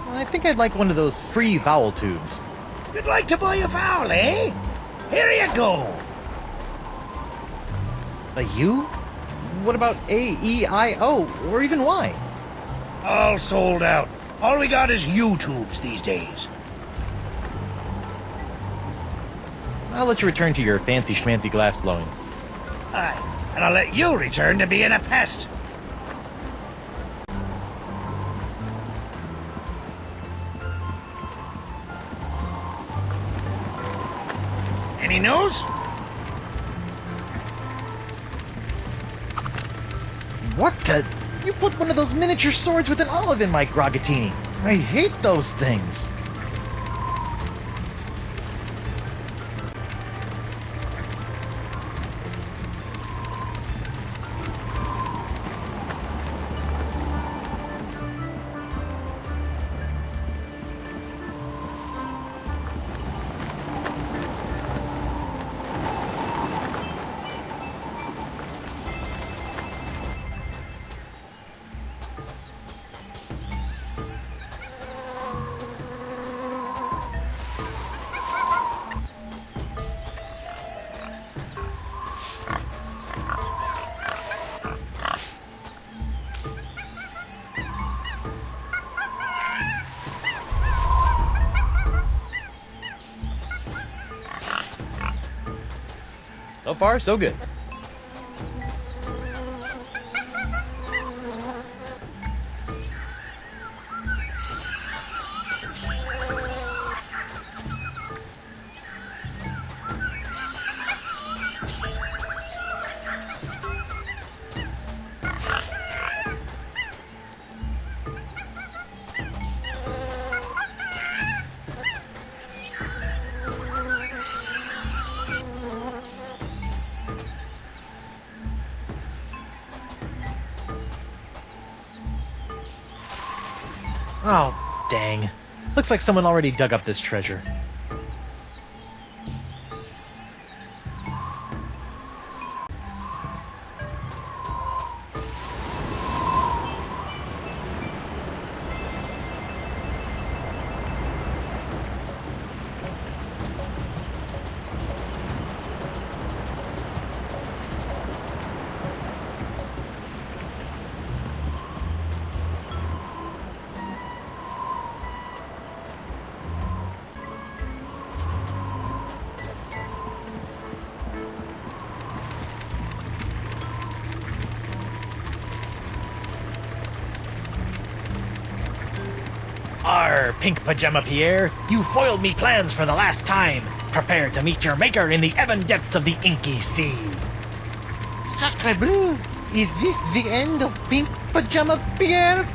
I think I'd like one of those free vowel tubes. You'd like to buy a vowel, eh? Here you go. A U? What about A, E, I, O, or even Y? All sold out. All we got is U-tubes these days. I'll let you return to your fancy schmancy glass blowing. Aye, and I'll let you return to being a pest. Any news? What the? You put one of those miniature swords with an olive in my grogatini. I hate those things. So far, so good. Oh, dang. Looks like someone already dug up this treasure. Arr, Pink Pajama Pierre, you foiled me plans for the last time. Prepare to meet your maker in the ebon depths of the inky sea. Sacre bleu! Is this the end of Pink Pajama Pierre?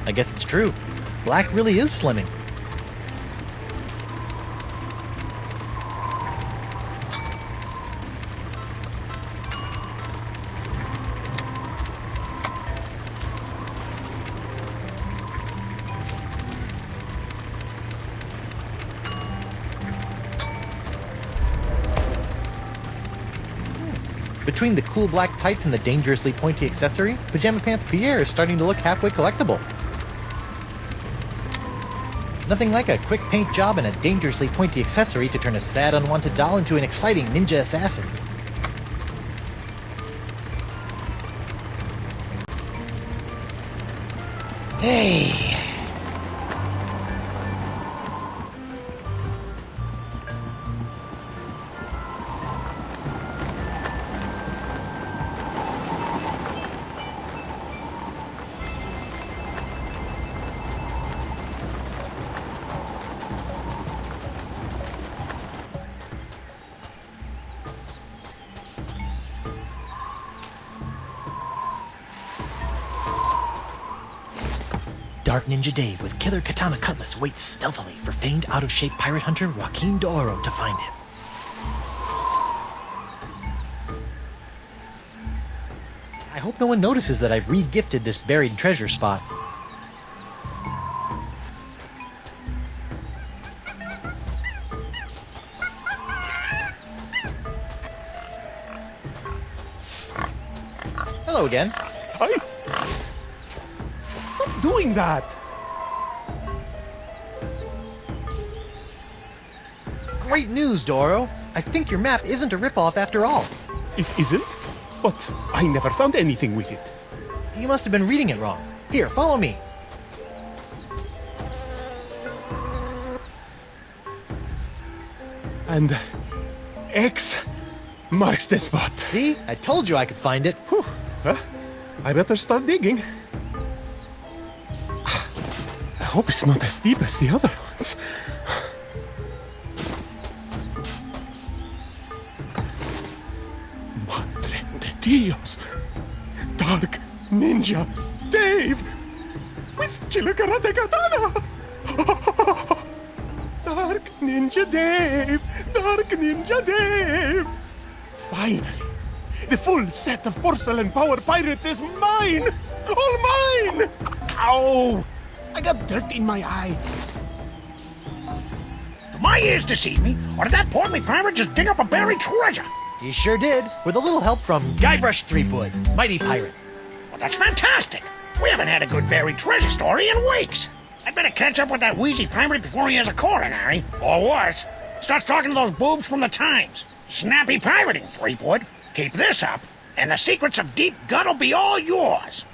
I guess it's true. Black really is slimming. Between the cool black tights and the dangerously pointy accessory, Pajama Pants Pierre is starting to look halfway collectible. Nothing like a quick paint job and a dangerously pointy accessory to turn a sad, unwanted doll into an exciting ninja assassin. Hey. Dark Ninja Dave with killer katana cutlass waits stealthily for famed out-of-shape pirate hunter Joaquin D'Oro to find him. I hope no one notices that I've re-gifted this buried treasure spot. Hello again. Stop doing that! Great news, D'Oro. I think your map isn't a ripoff after all. It isn't? But I never found anything with it. You must have been reading it wrong. Here, follow me. And X marks the spot. See? I told you I could find it. Whew. I better start digging. I hope it's not as deep as the other ones. Madre de Dios! Dark Ninja Dave! With Killer Karate Katana! Dark Ninja Dave! Dark Ninja Dave! Finally! The full set of porcelain power pirates is mine! All mine! Ow! I got dirt in my eye. Do my ears deceive me, or did that portly pirate just dig up a buried treasure? You sure did, with a little help from Guybrush Threepwood, mighty pirate. Well, that's fantastic. We haven't had a good buried treasure story in weeks. I'd better catch up with that wheezy pirate before he has a coronary. Or worse, starts talking to those boobs from the Times. Snappy pirating, Threepwood. Keep this up, and the secrets of Deep Gut will be all yours.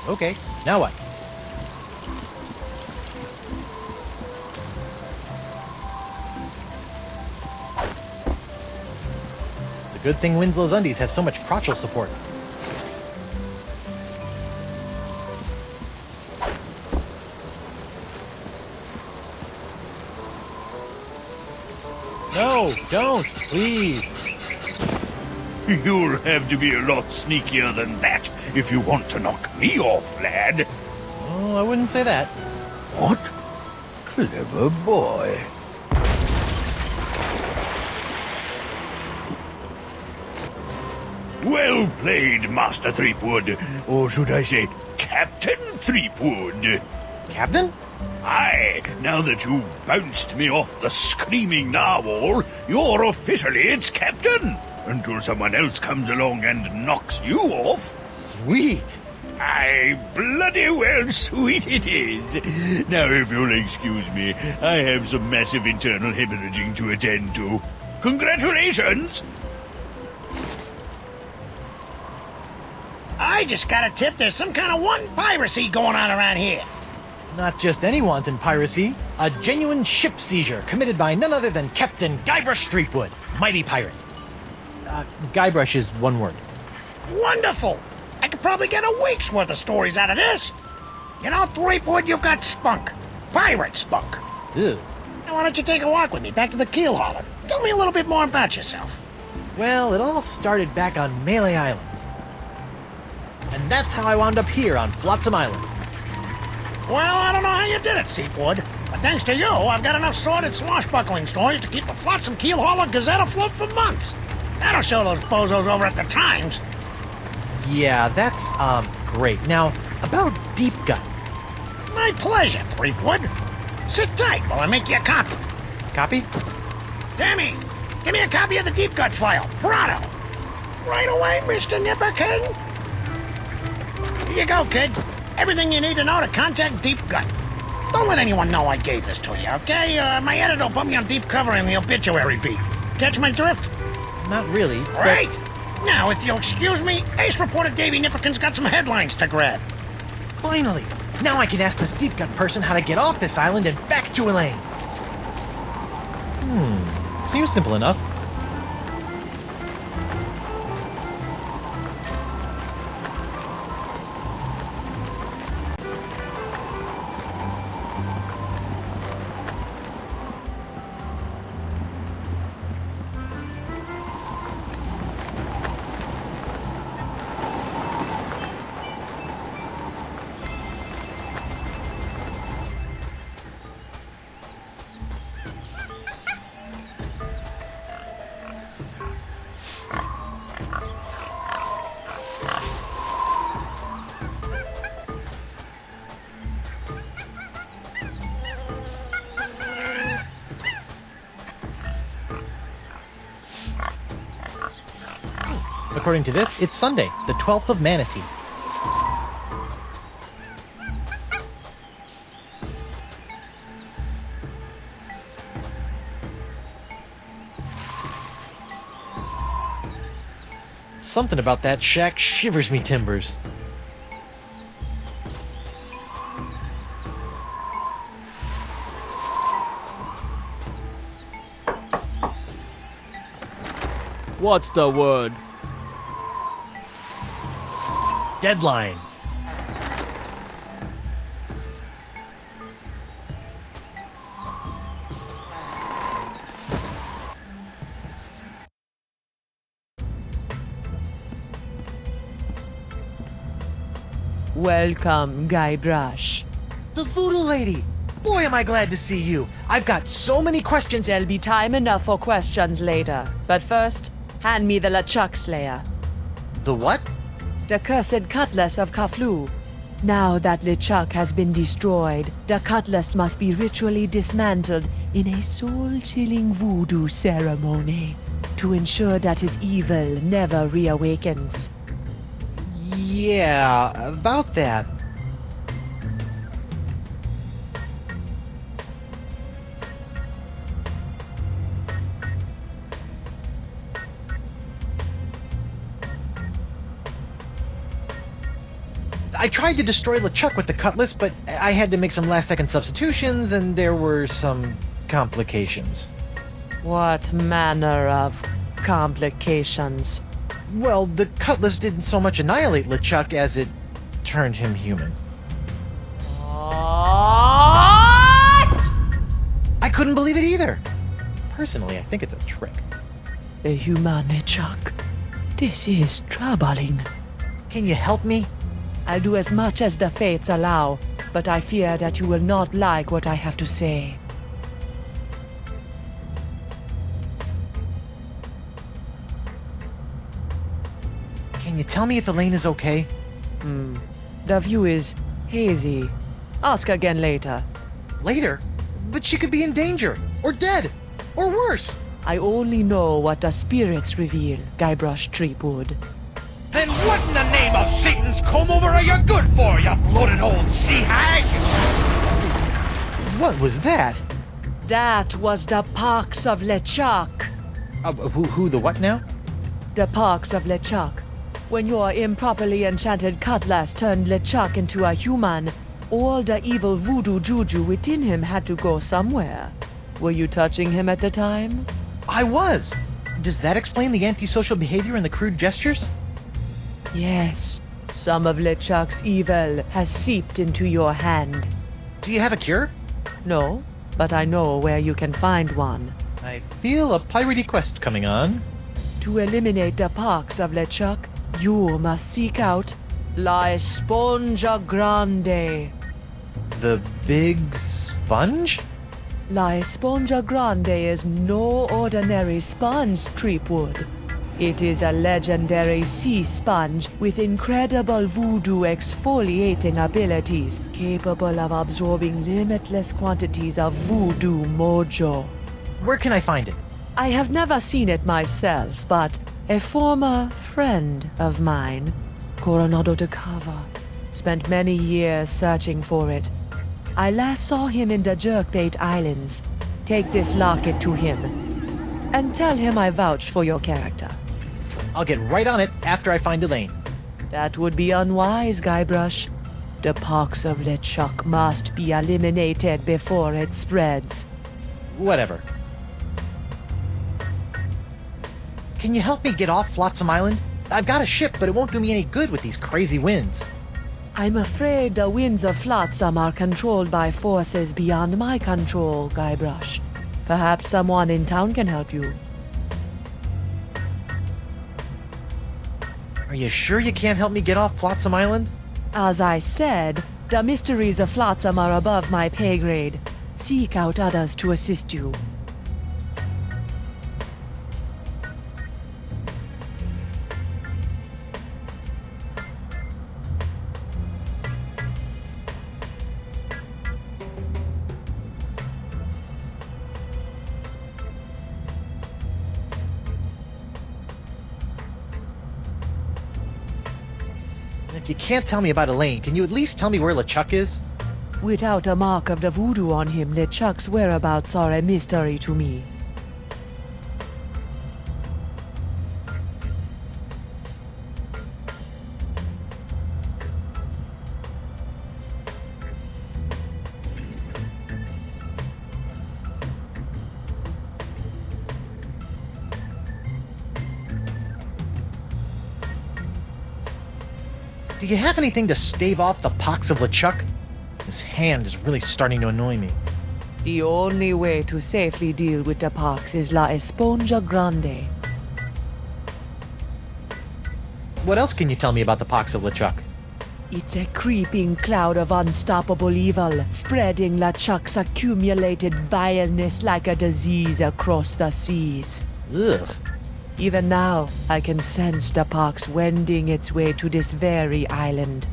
Okay, now what? It's a good thing Winslow's undies have so much crotchal support. No, don't, please. You'll have to be a lot sneakier than that if you want to knock me off, lad. Oh, I wouldn't say that. What? Clever boy. Well played, Master Threepwood. Or should I say, Captain Threepwood. Captain? Aye, now that you've bounced me off the screaming narwhal, you're officially its captain. Until someone else comes along and knocks you off. Sweet. Aye, bloody well sweet it is. Now, if you'll excuse me, I have some massive internal hemorrhaging to attend to. Congratulations! I just got a tip there's some kind of wanton piracy going on around here. Not just any wanton piracy, a genuine ship seizure committed by none other than Captain Guybrush Threepwood, mighty pirate. Guybrush is one word. Wonderful! I could probably get a week's worth of stories out of this. You know, Threepwood, you've got spunk. Pirate spunk. Ew. Now, why don't you take a walk with me back to the keel hauler? Tell me a little bit more about yourself. Well, it all started back on Melee Island. And that's how I wound up here on Flotsam Island. Well, I don't know how you did it, Seafood, but thanks to you, I've got enough sordid swashbuckling stories to keep the Flotsam Keel Hauler Gazette afloat for months. That'll show those bozos over at the Times. Yeah, that's, great. Now, about Deep Gut. My pleasure, Threepwood. Sit tight while I make you a copy. Copy? Tammy, give me a copy of the Deep Gut file. Pronto. Right away, Mr. Nipperkin. Here you go, kid. Everything you need to know to contact Deep Gut. Don't let anyone know I gave this to you, okay? My editor will put me on deep cover in the obituary beat. Catch my drift? Not really. Great! Now, if you'll excuse me, Ace reporter Davy Nipperkin's got some headlines to grab. Finally! Now I can ask this Deep Gut person how to get off this island and back to Elaine. Seems simple enough. According to this, it's Sunday, the 12th of Manatee. Something about that shack shivers me timbers. What's the word? Deadline. Welcome, Guybrush. The Voodoo Lady! Boy, am I glad to see you. I've got so many questions. There'll be time enough for questions later. But first, hand me the LeChuck Slayer. The what? The cursed cutlass of Kaflu. Now that LeChuck has been destroyed, the cutlass must be ritually dismantled in a soul-chilling voodoo ceremony to ensure that his evil never reawakens. Yeah, about that. I tried to destroy LeChuck with the cutlass, but I had to make some last-second substitutions, and there were some complications. What manner of complications? Well, the cutlass didn't so much annihilate LeChuck as it turned him human. What? I couldn't believe it either. Personally, I think it's a trick. The human LeChuck. This is troubling. Can you help me? I'll do as much as the fates allow, but I fear that you will not like what I have to say. Can you tell me if Elaine is okay? The view is hazy. Ask again later. Later? But she could be in danger, or dead, or worse. I only know what the spirits reveal, Guybrush Threepwood. Then what in the name of Satan's comb-over are you good for, you bloated old sea hag? What was that? That was the Parks of LeChuck. Who the what now? The Parks of LeChuck. When your improperly enchanted cutlass turned LeChuck into a human, all the evil voodoo juju within him had to go somewhere. Were you touching him at the time? I was! Does that explain the antisocial behavior and the crude gestures? Yes. Some of LeChuck's evil has seeped into your hand. Do you have a cure? No, but I know where you can find one. I feel a piratey quest coming on. To eliminate the Parks of LeChuck, you must seek out La Esponja Grande. The big sponge? La Esponja Grande is no ordinary sponge, Threepwood. It is a legendary sea sponge with incredible voodoo exfoliating abilities, capable of absorbing limitless quantities of voodoo mojo. Where can I find it? I have never seen it myself, but a former friend of mine, Coronado de Cava, spent many years searching for it. I last saw him in the Jerkbait Islands. Take this locket to him, and tell him I vouched for your character. I'll get right on it after I find Elaine. That would be unwise, Guybrush. The Parks of LeChuck must be eliminated before it spreads. Whatever. Can you help me get off Flotsam Island? I've got a ship, but it won't do me any good with these crazy winds. I'm afraid the winds of Flotsam are controlled by forces beyond my control, Guybrush. Perhaps someone in town can help you. Are you sure you can't help me get off Flotsam Island? As I said, the mysteries of Flotsam are above my pay grade. Seek out others to assist you. If you can't tell me about Elaine, can you at least tell me where LeChuck is? Without a mark of the voodoo on him, LeChuck's whereabouts are a mystery to me. Do you have anything to stave off the pox of LeChuck? His hand is really starting to annoy me. The only way to safely deal with the pox is La Esponja Grande. What else can you tell me about the pox of LeChuck? It's a creeping cloud of unstoppable evil, spreading LeChuck's accumulated vileness like a disease across the seas. Ugh. Even now, I can sense the pox wending its way to this very island.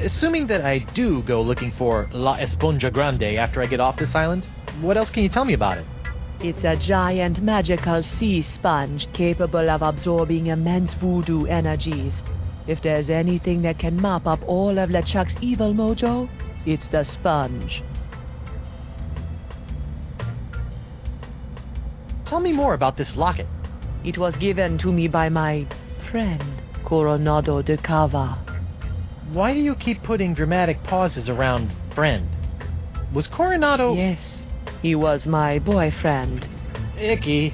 Assuming that I do go looking for La Esponja Grande after I get off this island, what else can you tell me about it? It's a giant magical sea sponge capable of absorbing immense voodoo energies. If there's anything that can mop up all of LeChuck's evil mojo, it's the sponge. Tell me more about this locket. It was given to me by my friend, Coronado de Cava. Why do you keep putting dramatic pauses around friend? Was Coronado... Yes, he was my boyfriend. Icky.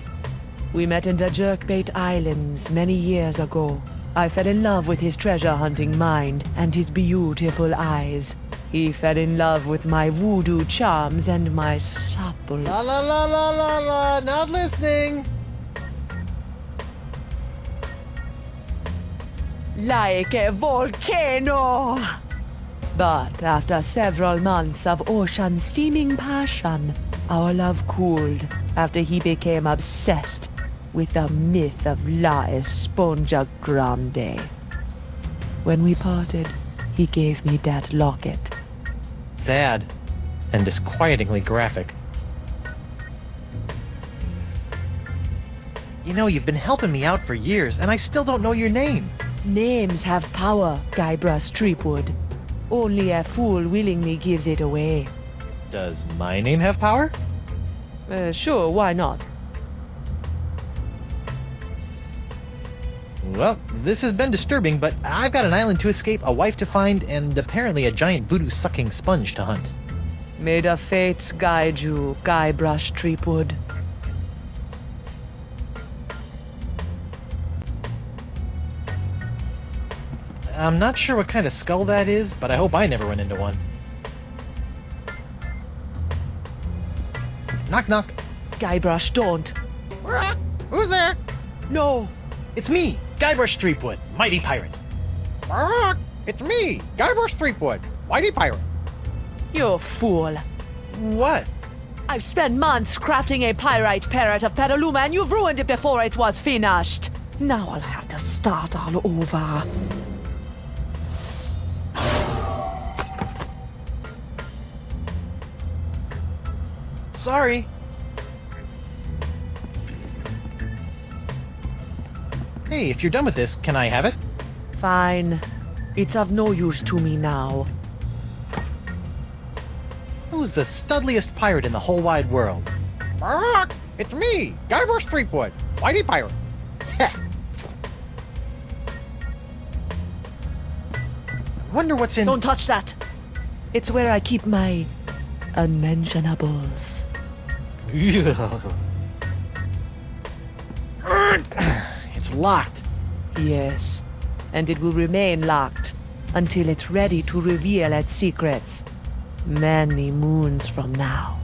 We met in the Jerkbait Islands many years ago. I fell in love with his treasure-hunting mind and his beautiful eyes. He fell in love with my voodoo charms and my supple... La la la la la la, not listening. Like a volcano! But after several months of ocean-steaming passion, our love cooled after he became obsessed with the myth of La Esponja Grande. When we parted, he gave me that locket. Sad. And disquietingly graphic. You know, you've been helping me out for years, and I still don't know your name. Names have power, Guybrush Threepwood. Only a fool willingly gives it away. Does my name have power? Sure, why not? Well, this has been disturbing, but I've got an island to escape, a wife to find, and apparently a giant voodoo-sucking sponge to hunt. May the fates guide you, Guybrush Threepwood. I'm not sure what kind of skull that is, but I hope I never run into one. Knock, knock. Guybrush, don't. Who's there? No. It's me, Guybrush Threepwood, mighty pirate. It's me, Guybrush Threepwood, mighty pirate. You fool. What? I've spent months crafting a pyrite parrot of Petaluma, and you've ruined it before it was finished. Now I'll have to start all over. Sorry. Hey, if you're done with this, can I have it? Fine. It's of no use to me now. Who's the studliest pirate in the whole wide world? It's me, Guybrush Threepwood, mighty pirate. Heh. Wonder what's in... Don't touch that. It's where I keep my unmentionables. It's locked. Yes, and it will remain locked until it's ready to reveal its secrets many moons from now.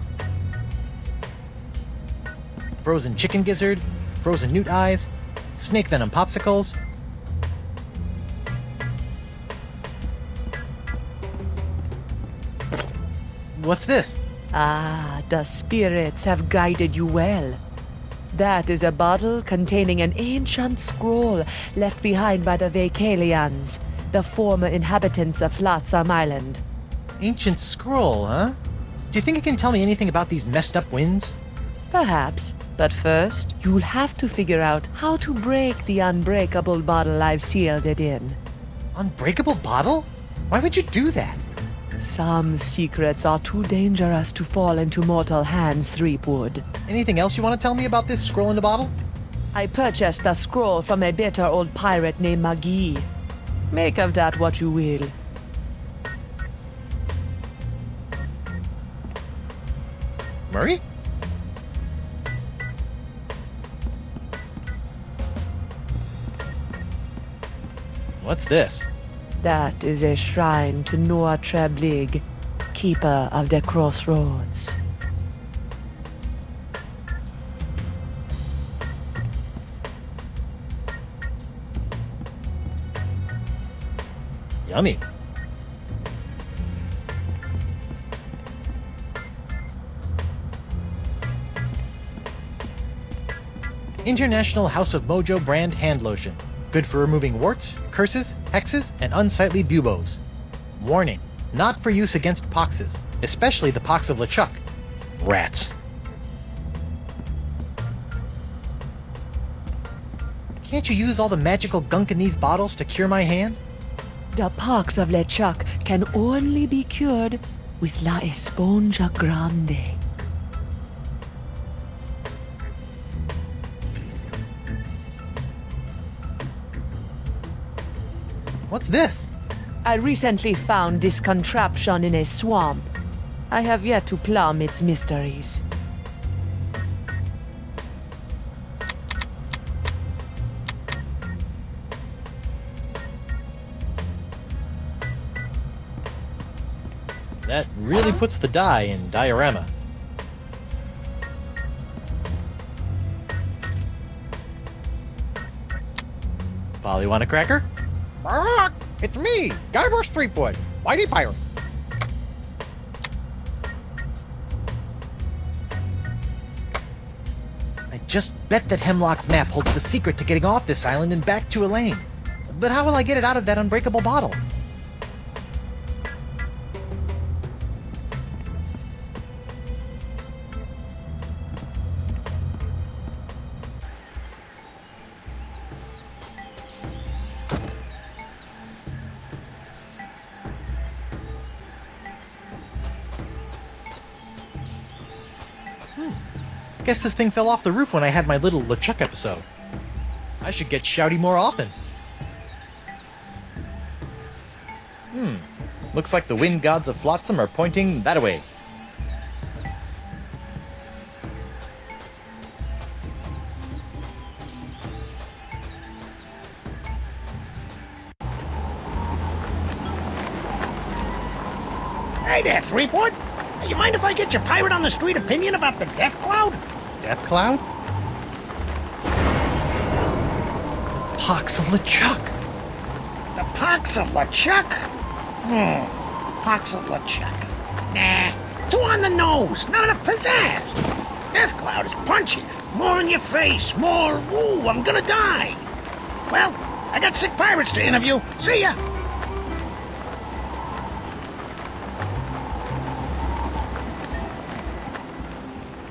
Frozen chicken gizzard, frozen newt eyes, snake venom popsicles. What's this? Ah, the spirits have guided you well. That is a bottle containing an ancient scroll left behind by the Vacalians, the former inhabitants of Flotsam Island. Ancient scroll, huh? Do you think it can tell me anything about these messed up winds? Perhaps, but first, you'll have to figure out how to break the unbreakable bottle I've sealed it in. Unbreakable bottle? Why would you do that? Some secrets are too dangerous to fall into mortal hands, Threepwood. Anything else you want to tell me about this scroll in the bottle? I purchased the scroll from a bitter old pirate named McGee. Make of that what you will. Murray? What's this? That is a shrine to Noah Treblig, keeper of the crossroads. Yummy. International House of Mojo brand hand lotion. Good for removing warts, curses, hexes, and unsightly buboes. Warning, not for use against poxes, especially the pox of LeChuck. Rats. Can't you use all the magical gunk in these bottles to cure my hand? The pox of LeChuck can only be cured with La Esponja Grande. What's this? I recently found this contraption in a swamp. I have yet to plumb its mysteries. That really puts the die in diorama. Polly, want a cracker? It's me, Guybrush Threepwood, Mighty Pirate. I just bet that Hemlock's map holds the secret to getting off this island and back to Elaine. But how will I get it out of that unbreakable bottle? Guess this thing fell off the roof when I had my little LeChuck episode. I should get shouty more often. Looks like the wind gods of Flotsam are pointing that way. Hey there, Threepwood. Hey, you mind if I get your pirate on the street opinion about the death cloud? Death Cloud? Pox of LeChuck! The pox of LeChuck? Pox of LeChuck. Nah, too on the nose, not enough pizzazz. Death cloud is punchy. More in your face, more, ooh, I'm gonna die. Well, I got sick pirates to interview. See ya.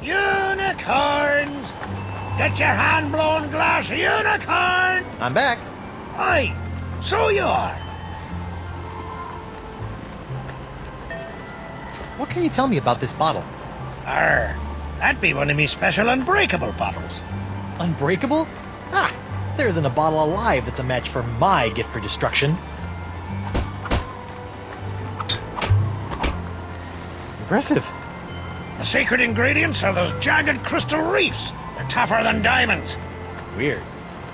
Unicorns! Get your hand-blown glass unicorn! I'm back. Aye, so you are. What can you tell me about this bottle? That'd be one of me special unbreakable bottles. Unbreakable? Ah, there isn't a bottle alive that's a match for my gift for destruction. Impressive. The secret ingredients are those jagged crystal reefs. They're tougher than diamonds. Weird.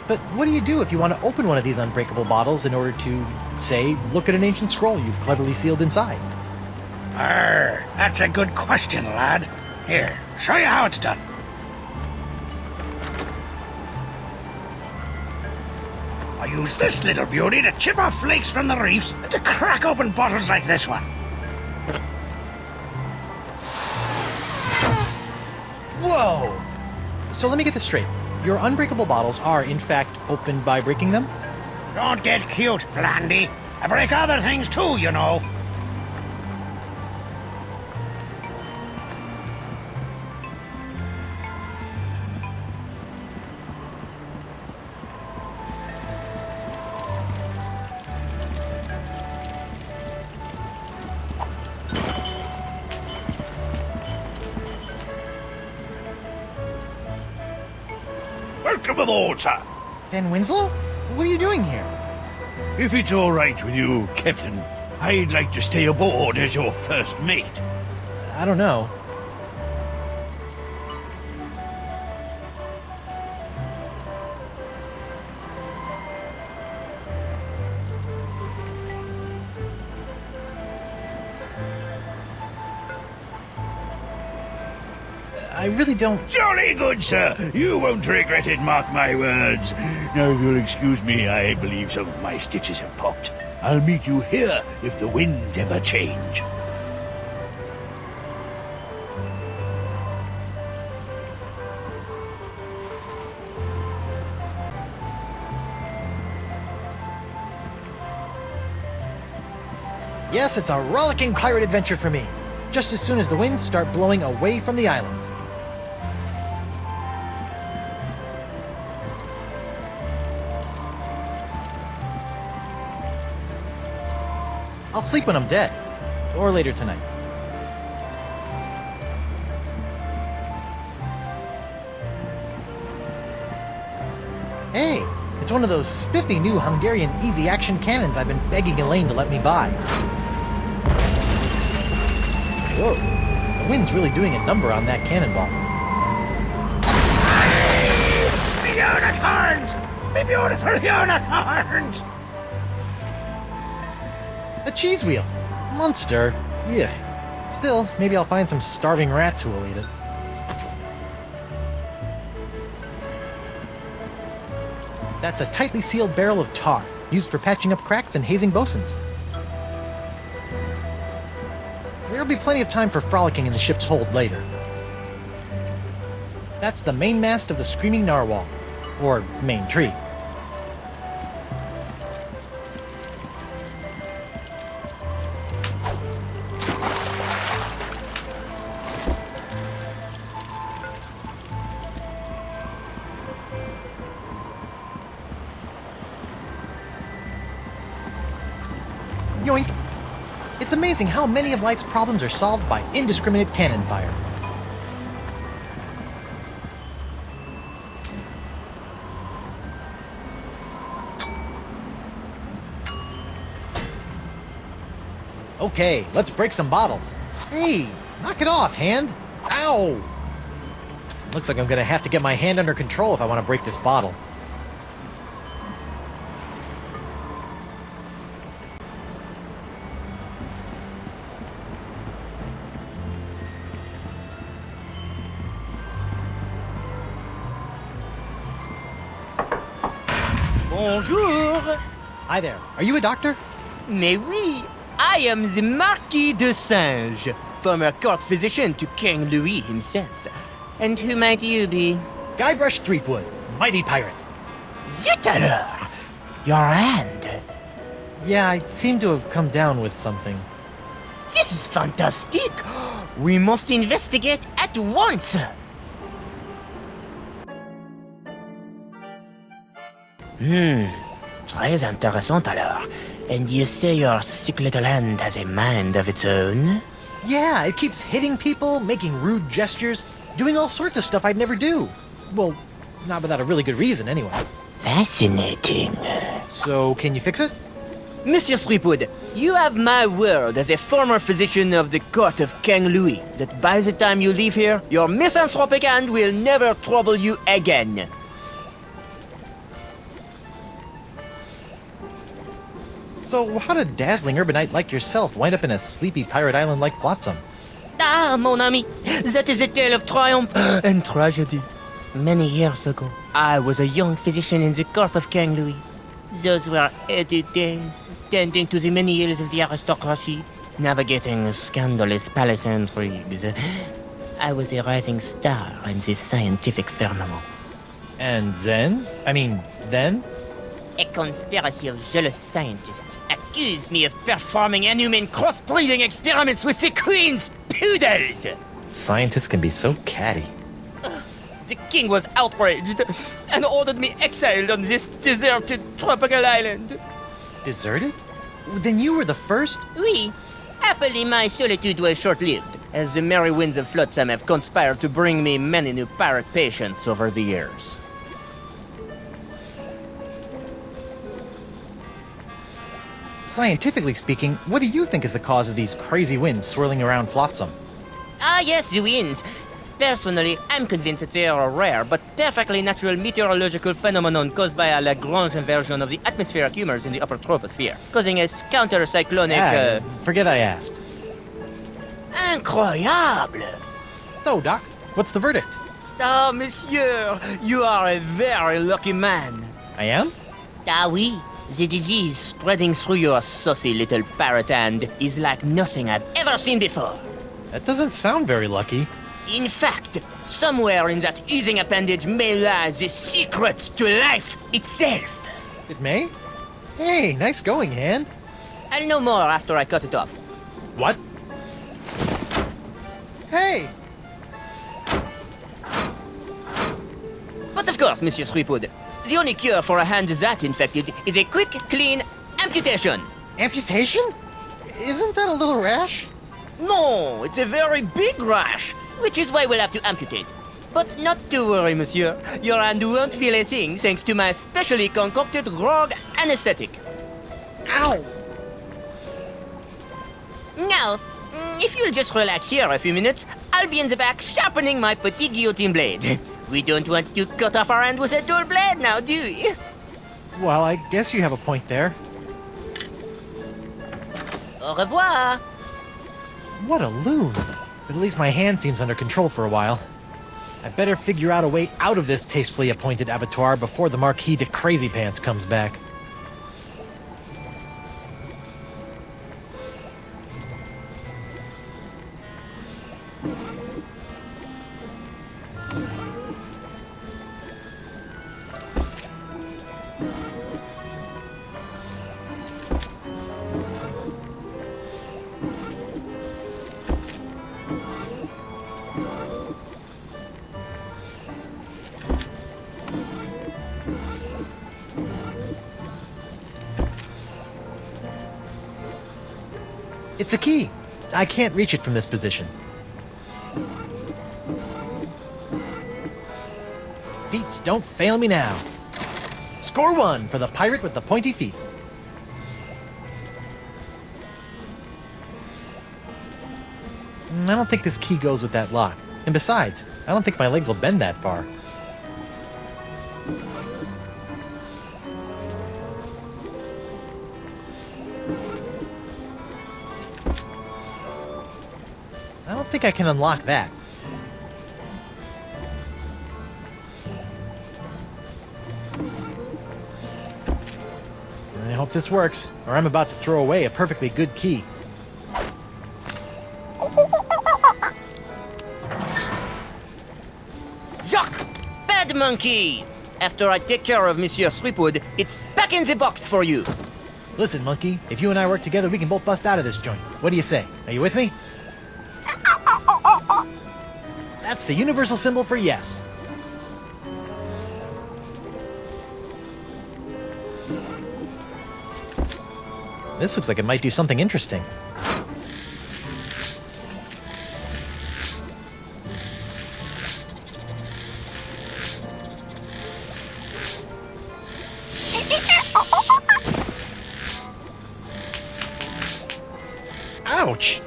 But what do you do if you want to open one of these unbreakable bottles in order to, say, look at an ancient scroll you've cleverly sealed inside? That's a good question, lad. Here, show you how it's done. I use this little beauty to chip off flakes from the reefs and to crack open bottles like this one. Whoa! So let me get this straight. Your unbreakable bottles are, in fact, opened by breaking them? Don't get cute, Blandy. I break other things too, you know. Welcome aboard, sir. Dan Winslow? What are you doing here? If it's all right with you, Captain, I'd like to stay aboard as your first mate. I don't know. I really don't... Jolly good, sir. You won't regret it, mark my words. Now, if you'll excuse me, I believe some of my stitches have popped. I'll meet you here if the winds ever change. Yes, it's a rollicking pirate adventure for me. Just as soon as the winds start blowing away from the island. I'll sleep when I'm dead. Or later tonight. Hey, it's It's one of those spiffy new Hungarian easy-action cannons I've been begging Elaine to let me buy. Whoa, the wind's really doing a number on that cannonball. Unicorns! Me beautiful unicorns! A cheese wheel. Monster. Yuck. Still, maybe I'll find some starving rats who will eat it. That's a tightly sealed barrel of tar, used for patching up cracks and hazing bosuns. There'll be plenty of time for frolicking in the ship's hold later. That's the main mast of the Screaming Narwhal. Or main tree. Yoink! It's amazing how many of life's problems are solved by indiscriminate cannon fire. Okay, let's break some bottles. Hey, knock it off, hand! Ow! Looks like I'm gonna have to get my hand under control if I want to break this bottle. Bonjour! Hi there. Are you a doctor? Mais oui, I am the Marquis de Singe, former court physician to King Louis himself. And who might you be? Guybrush Threepwood, mighty pirate. Zut alors! Your hand. Yeah, I seem to have come down with something. This is fantastic! We must investigate at once! Très intéressant alors. And you say your sick little hand has a mind of its own? Yeah, it keeps hitting people, making rude gestures, doing all sorts of stuff I'd never do. Well, not without a really good reason, anyway. Fascinating. So, can you fix it? Monsieur Threepwood, you have my word as a former physician of the court of King Louis that by the time you leave here, your misanthropic hand will never trouble you again. So, how did a dazzling urbanite like yourself wind up in a sleepy pirate island like Flotsam? Ah, mon ami, that is a tale of triumph and tragedy. Many years ago, I was a young physician in the court of King Louis. Those were heady days, tending to the many ills of the aristocracy, navigating scandalous palace intrigues. I was a rising star in the scientific firmament. And then? A conspiracy of jealous scientists accused me of performing inhuman crossbreeding experiments with the queen's poodles! Scientists can be so catty. The king was outraged and ordered me exiled on this deserted tropical island. Deserted? Then you were the first? Oui. Happily, my solitude was short-lived, as the merry winds of Flotsam have conspired to bring me many new pirate patients over the years. Scientifically speaking, what do you think is the cause of these crazy winds swirling around Flotsam? Ah, yes, the winds. Personally, I'm convinced that they are a rare but perfectly natural meteorological phenomenon caused by a Lagrange inversion of the atmospheric humors in the upper troposphere, causing a counter-cyclonic... Forget I asked. Incroyable! So, Doc, what's the verdict? Ah, monsieur, you are a very lucky man. I am? Ah, oui. The disease spreading through your saucy little parrot hand is like nothing I've ever seen before. That doesn't sound very lucky. In fact, somewhere in that easing appendage may lie the secret to life itself. It may? Hey, nice going, hand. I'll know more after I cut it off. What? Hey! But of course, Monsieur Threepwood, the only cure for a hand that infected is a quick, clean amputation. Amputation? Isn't that a little rash? No, it's a very big rash, which is why we'll have to amputate. But not to worry, monsieur. Your hand won't feel a thing thanks to my specially concocted grog anesthetic. Ow! Now, if you'll just relax here a few minutes, I'll be in the back sharpening my petit guillotine blade. We don't want to cut off our hand with a dull blade now, do we? Well, I guess you have a point there. Au revoir. What a loon. But at least my hand seems under control for a while. I better figure out a way out of this tastefully appointed abattoir before the Marquis de Crazy Pants comes back. It's a key. I can't reach it from this position. Feats don't fail me now. Score 1 for the pirate with the pointy feet. I don't think this key goes with that lock. And besides, I don't think my legs will bend that far. I don't think I can unlock that. I hope this works, or I'm about to throw away a perfectly good key. Jacques! Bad monkey! After I take care of Monsieur Sweepwood, it's back in the box for you. Listen, monkey, if you and I work together, we can both bust out of this joint. What do you say? Are you with me? That's the universal symbol for yes. This looks like it might do something interesting. Ouch!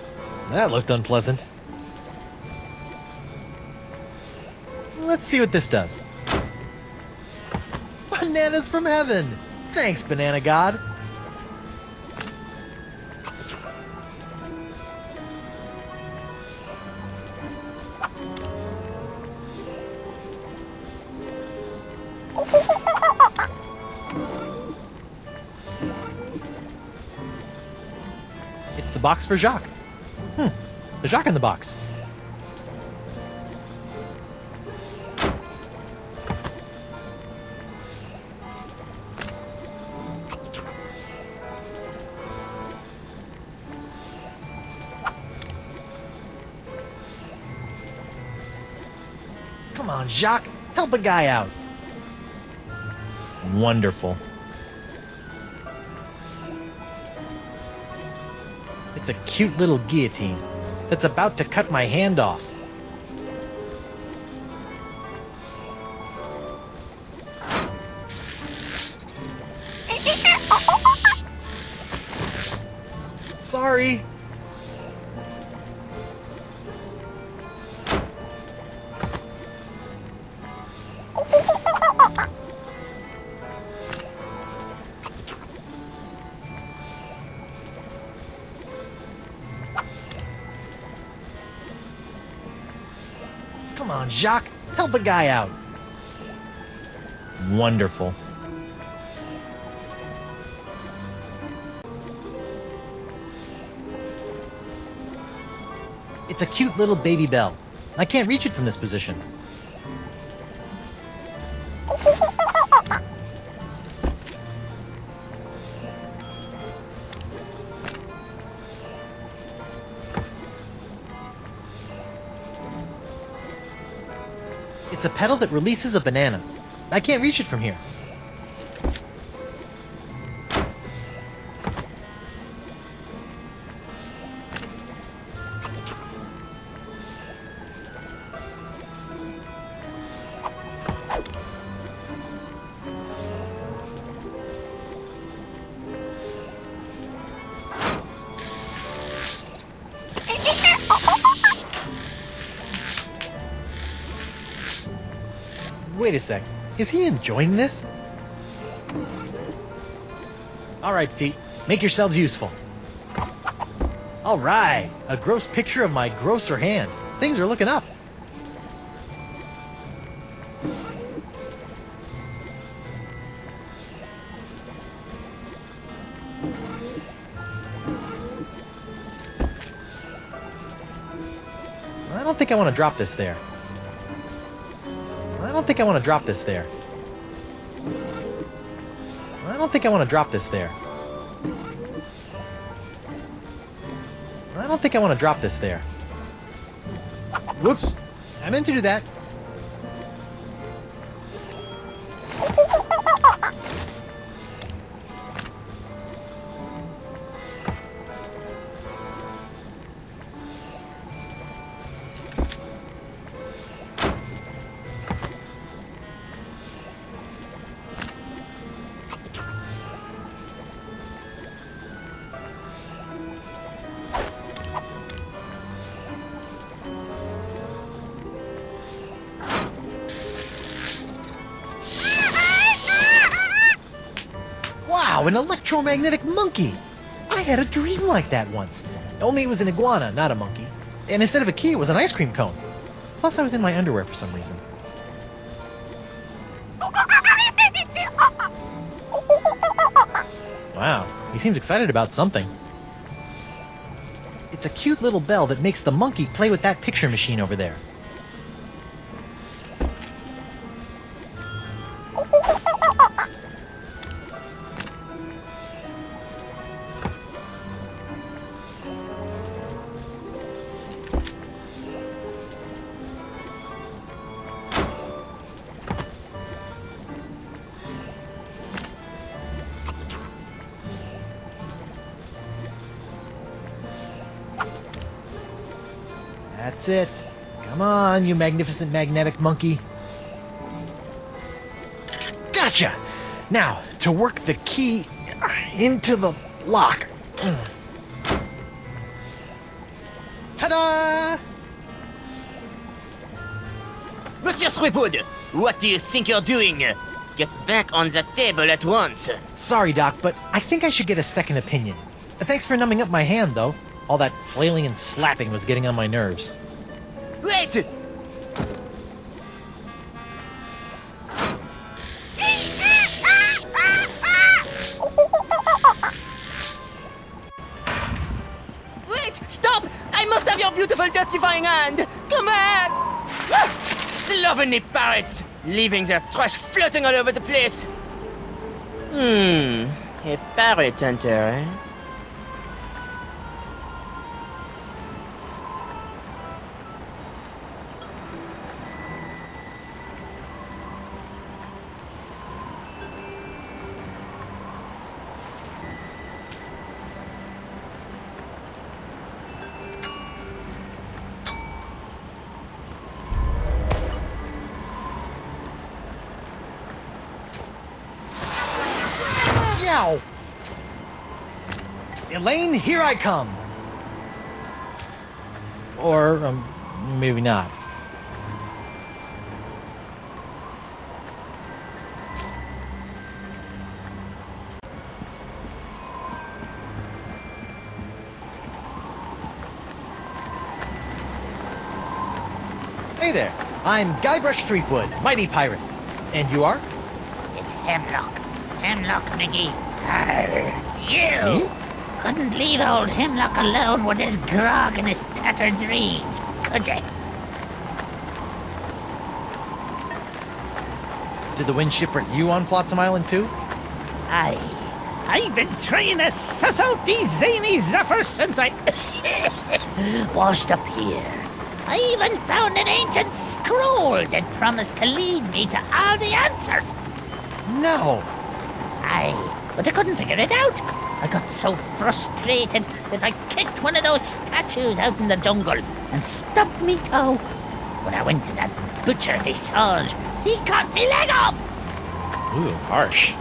That looked unpleasant. Let's see what this does. Bananas from heaven! Thanks, Banana God. It's the box for Jacques. The Jacques in the box. Come on, Jacques, help a guy out. Wonderful. It's a cute little guillotine that's about to cut my hand off. Sorry. Come on, Jacques, help a guy out. Wonderful. It's a cute little baby bell. I can't reach it from this position. It's a pedal that releases a banana. I can't reach it from here. Wait a sec. Is he enjoying this? All right, feet. Make yourselves useful. All right. A gross picture of my grosser hand. Things are looking up. I don't think I want to drop this there. I don't think I want to drop this there. I don't think I want to drop this there. I don't think I want to drop this there. Whoops. I meant to do that. Wow, an electromagnetic monkey! I had a dream like that once. Only it was an iguana, not a monkey. And instead of a key, it was an ice cream cone. Plus, I was in my underwear for some reason. Wow, he seems excited about something. It's a cute little bell that makes the monkey play with that picture machine over there. That's it. Come on, you magnificent magnetic monkey. Gotcha! Now, to work the key into the lock. Ta-da! Monsieur Threepwood, what do you think you're doing? Get back on the table at once. Sorry, Doc, but I think I should get a second opinion. Thanks for numbing up my hand, though. All that flailing and slapping was getting on my nerves. Wait! Wait! Stop! I must have your beautiful death-defying hand! Come on! Slovenly parrots! Leaving their trash floating all over the place! A parrot hunter, eh? Ow! Elaine, here I come! Or, maybe not. Hey there, I'm Guybrush Threepwood, mighty pirate. And you are? It's Hemlock. Hemlock McGee. You! Me? Couldn't leave old Hemlock alone with his grog and his tattered dreams, could you? Did the wind shipwreck you on Flotsam Island too? I've been trying to suss out these zany zephyrs since I Washed up here. I even found an ancient scroll that promised to lead me to all the answers. No! But I couldn't figure it out. I got so frustrated that I kicked one of those statues out in the jungle and stubbed me toe. When I went to that butcher Visage, he cut me leg off. Ooh, harsh.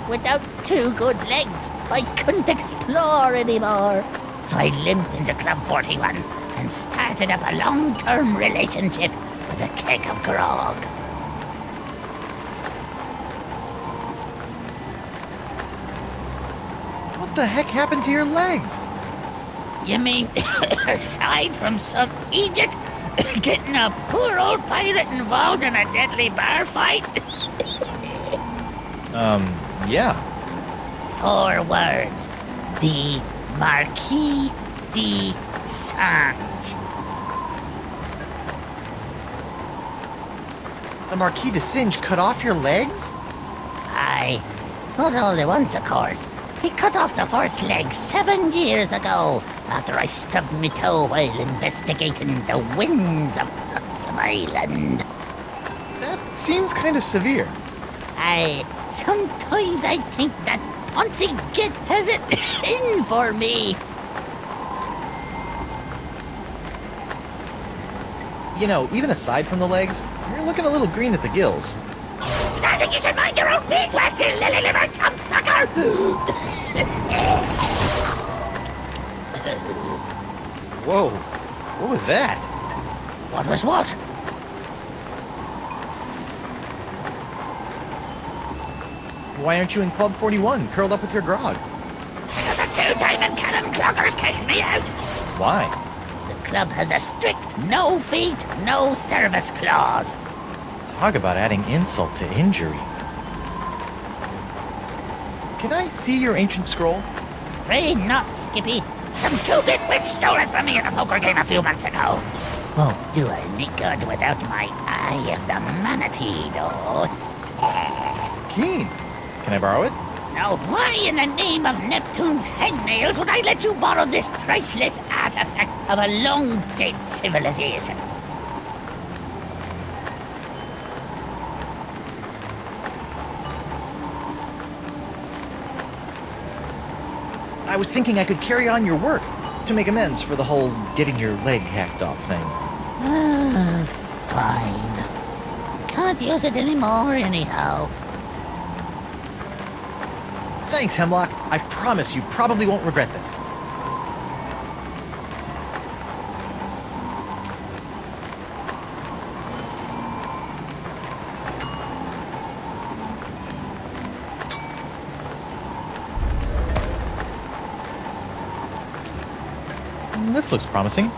Without 2 good legs, I couldn't explore anymore. So I limped into Club 41 and started up a long-term relationship with a keg of grog. the heck happened to your legs? You mean, aside from some idiot getting a poor old pirate involved in a deadly bar fight? Yeah. 4 words. The Marquis de Sange. The Marquis de Singe cut off your legs? Aye. Not only once, of course. He cut off the first leg 7 years ago, after I stubbed me toe while investigating the winds of Flotsam Island. That seems kind of severe. Aye, sometimes I think that Poncy Git has it in for me. You know, even aside from the legs, you're looking a little green at the gills. I think you should mind your own beeswax, you lily-livered chump sucker! Whoa, what was that? What was what? Why aren't you in Club 41, curled up with your grog? Because the 2-diamond cannon cloggers kicked me out. Why? The club has a strict no feet, no service clause. Talk about adding insult to injury. Can I see your ancient scroll? Afraid not, Skippy. Some 2-bit witch stole it from me in a poker game a few months ago. Won't do any good without my Eye of the Manatee, though. Keen. Can I borrow it? Now, why in the name of Neptune's hangnails would I let you borrow this priceless artifact of a long-dead civilization? I was thinking I could carry on your work to make amends for the whole getting your leg hacked off thing. Fine. Can't use it anymore, anyhow. Thanks, Hemlock. I promise you probably won't regret this. This looks promising.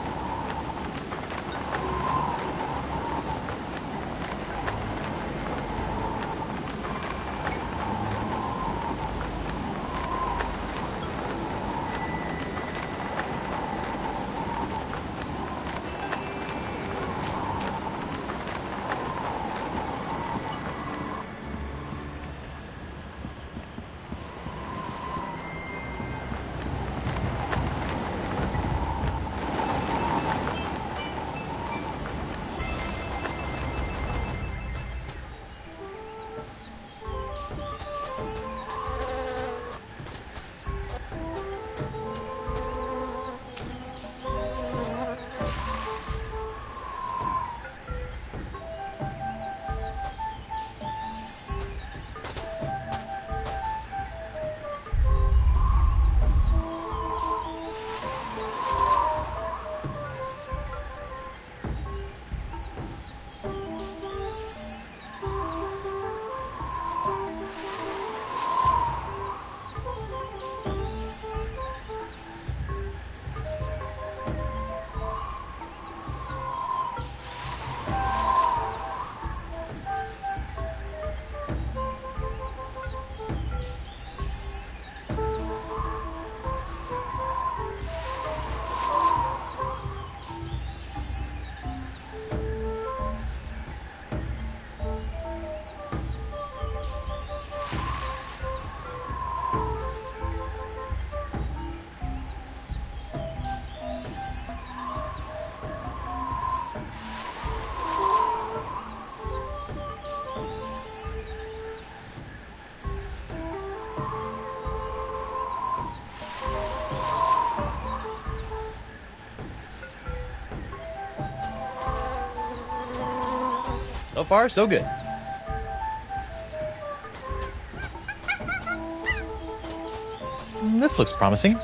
So far, so good. This looks promising.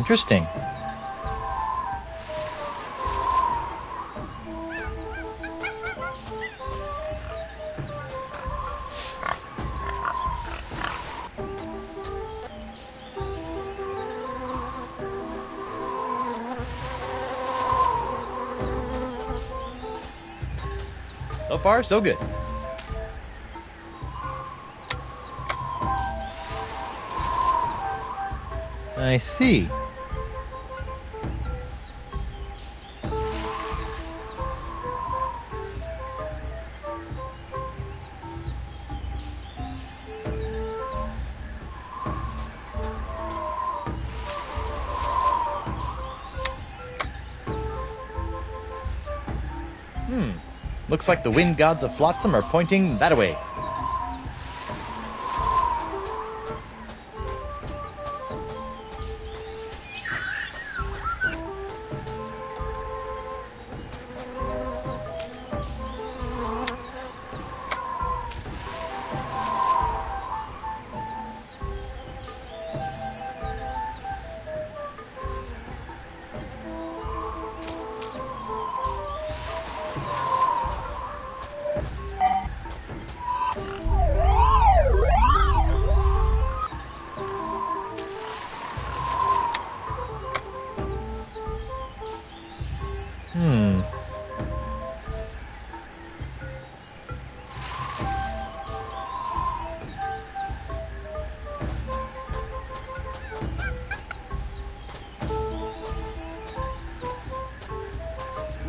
Interesting. So far, so good. I see. Looks like the wind gods of Flotsam are pointing that way.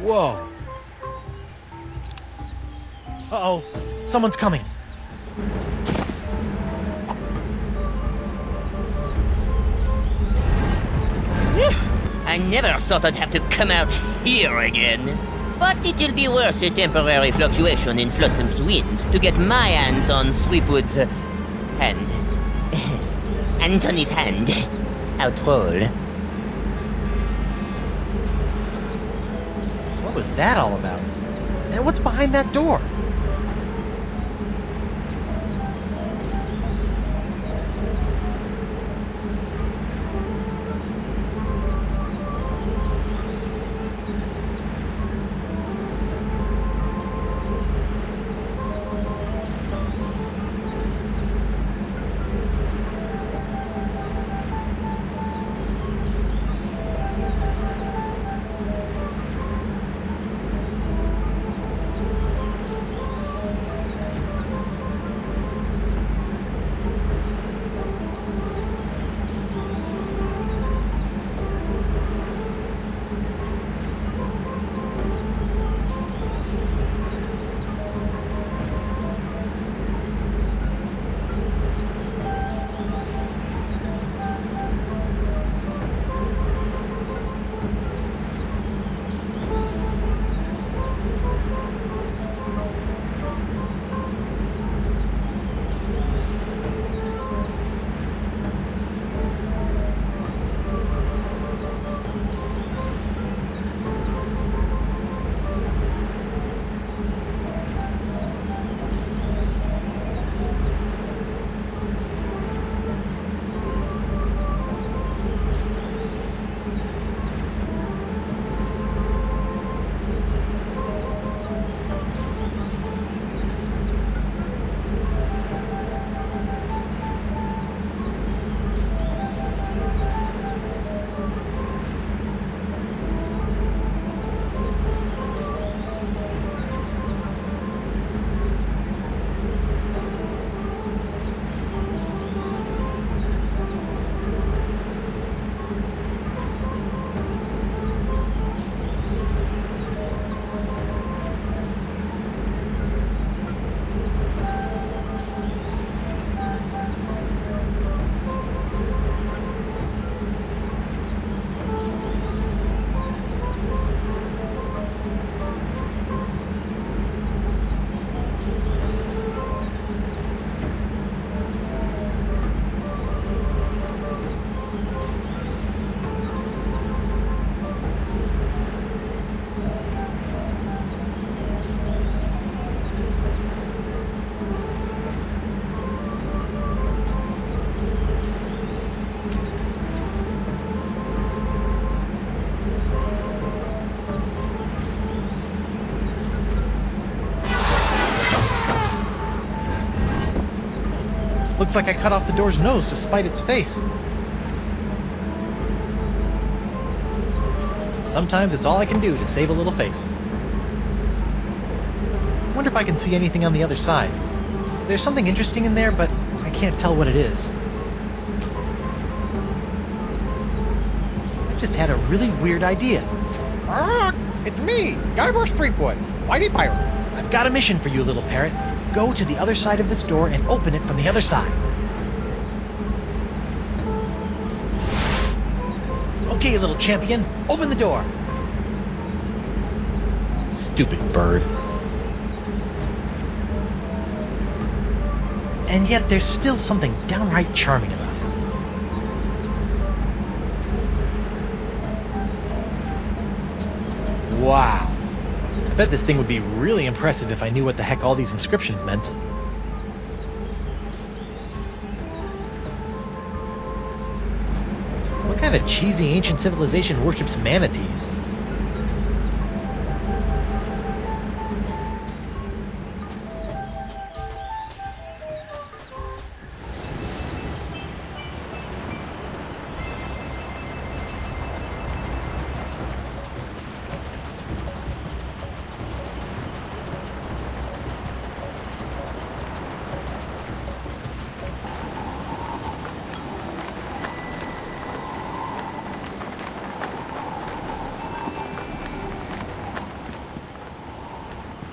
Whoa. Uh-oh. Someone's coming. I never thought I'd have to come out here again. But it'll be worth a temporary fluctuation in Flotsam's winds to get my hands on Threepwood's hand. Anthony's hand. Outroll. What was that all about? And what's behind that door? Looks like I cut off the door's nose to spite its face. Sometimes it's all I can do to save a little face. I wonder if I can see anything on the other side. There's something interesting in there, but I can't tell what it is. I just had a really weird idea. It's me, Guybrush Threepwood, Whitey Pirate. I've got a mission for you, little parrot. Go to the other side of this door and open it from the other side. Okay, little champion, open the door. Stupid bird. And yet there's still something downright charming about it. Wow. I bet this thing would be really impressive if I knew what the heck all these inscriptions meant. What kind of cheesy ancient civilization worships manatees?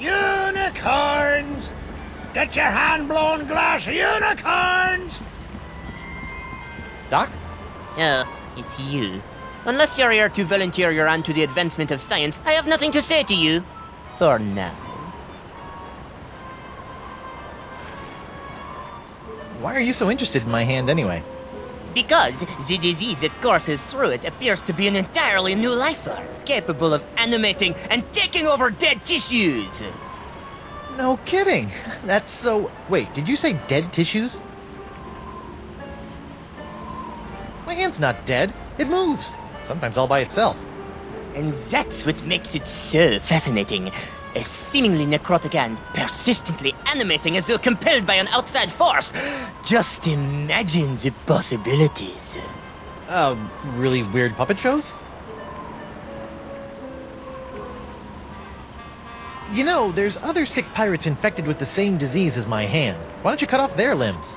Unicorns! Get your hand-blown glass unicorns! Doc? Oh, it's you. Unless you're here to volunteer your hand to the advancement of science, I have nothing to say to you. For now. Why are you so interested in my hand anyway? Because the disease that courses through it appears to be an entirely new life form, capable of animating and taking over dead tissues. No kidding. That's so... Wait, did you say dead tissues? My hand's not dead. It moves. Sometimes all by itself. And that's what makes it so fascinating. A seemingly necrotic hand, persistently animating as though compelled by an outside force. Just imagine the possibilities. Really weird puppet shows? You know, there's other sick pirates infected with the same disease as my hand. Why don't you cut off their limbs?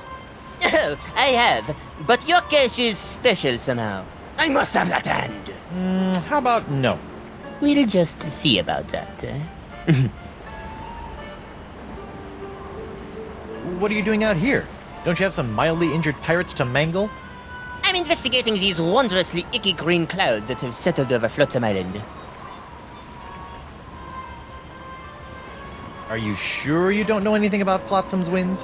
Oh, I have. But your case is special somehow. I must have that hand. How about no? We'll just see about that. What are you doing out here? Don't you have some mildly injured pirates to mangle? I'm investigating these wondrously icky green clouds that have settled over Flotsam Island. Are you sure you don't know anything about Flotsam's winds?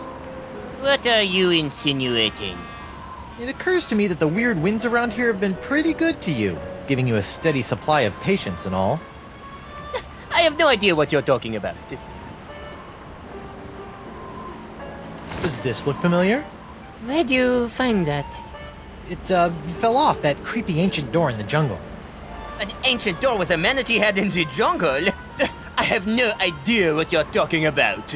What are you insinuating? It occurs to me that the weird winds around here have been pretty good to you, giving you a steady supply of patience and all. I have no idea what you're talking about. Does this look familiar? Where do you find that? It, fell off that creepy ancient door in the jungle. An ancient door with a manatee head in the jungle? I have no idea what you're talking about.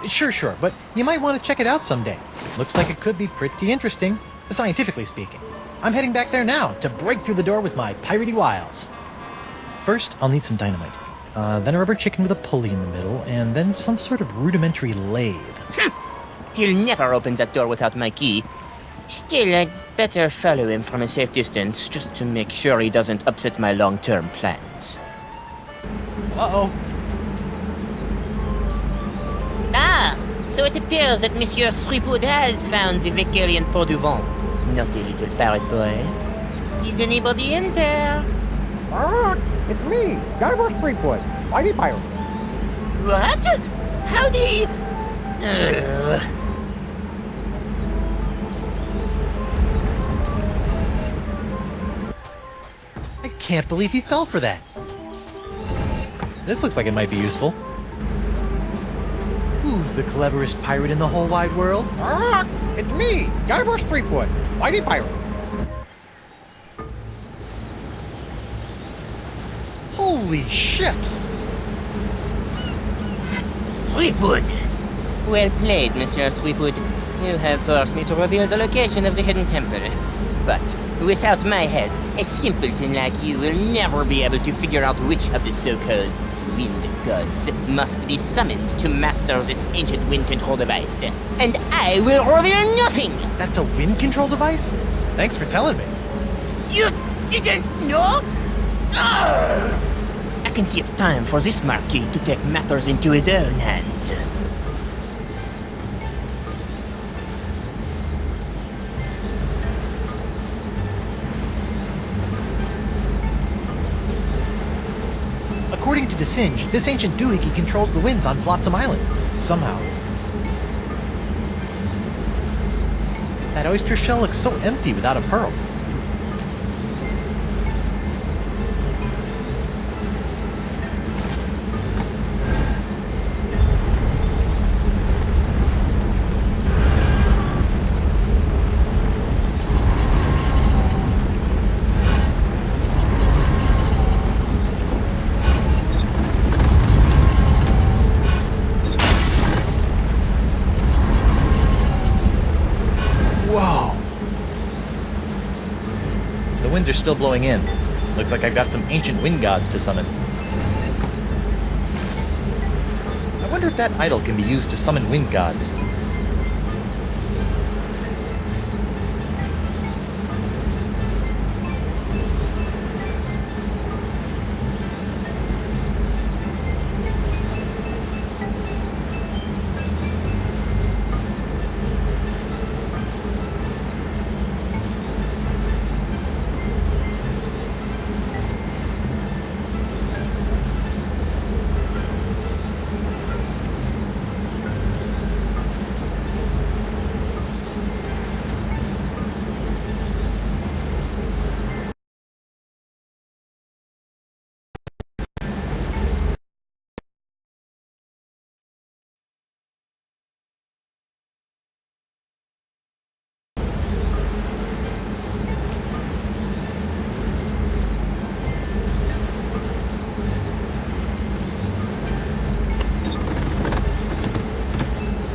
Sure, but you might want to check it out someday. Looks like it could be pretty interesting, scientifically speaking. I'm heading back there now to break through the door with my piratey wiles. First, I'll need some dynamite. Then a rubber chicken with a pulley in the middle, and then some sort of rudimentary lathe. He'll never open that door without my key. Still, I'd better follow him from a safe distance, just to make sure he doesn't upset my long-term plans. Uh-oh. Ah, so it appears that Monsieur Threepwood has found the Vecalian Port du Vent. Naughty little parrot boy. Is anybody in there? It's me, Guybrush Threepwood, Whitey Pirate. What? How'd he... I can't believe he fell for that. This looks like it might be useful. Who's the cleverest pirate in the whole wide world? It's me, Guybrush Threepwood, Whitey Pirate. Holy ships! Threepwood! Well played, Monsieur Threepwood. You have forced me to reveal the location of the hidden temple. But without my help, a simpleton like you will never be able to figure out which of the so-called wind gods must be summoned to master this ancient wind control device. And I will reveal nothing! That's a wind control device? Thanks for telling me. You didn't know? Ugh! I can see it's time for this Marquis to take matters into his own hands. According to DeSinge, this ancient doohickey controls the winds on Flotsam Island. Somehow. That oyster shell looks so empty without a pearl. Whoa! The winds are still blowing in. Looks like I've got some ancient wind gods to summon. I wonder if that idol can be used to summon wind gods.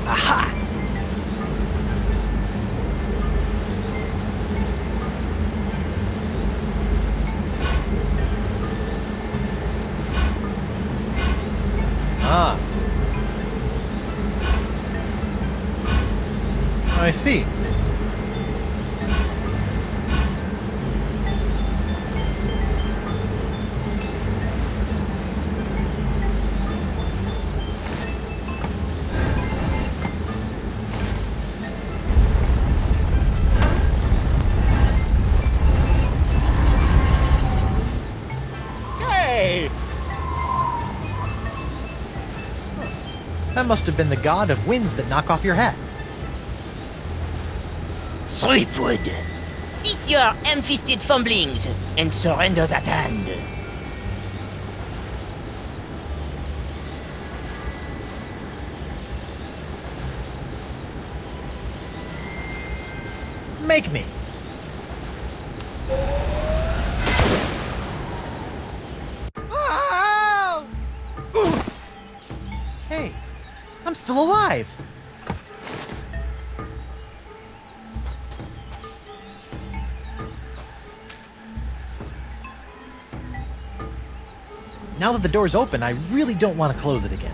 Aha! Ah. I see. That must have been the god of winds that knock off your hat. Threepwood, cease your ham-fisted fumblings and surrender that hand. Make me. Hey, I'm still alive. Now that the door's open, I really don't want to close it again.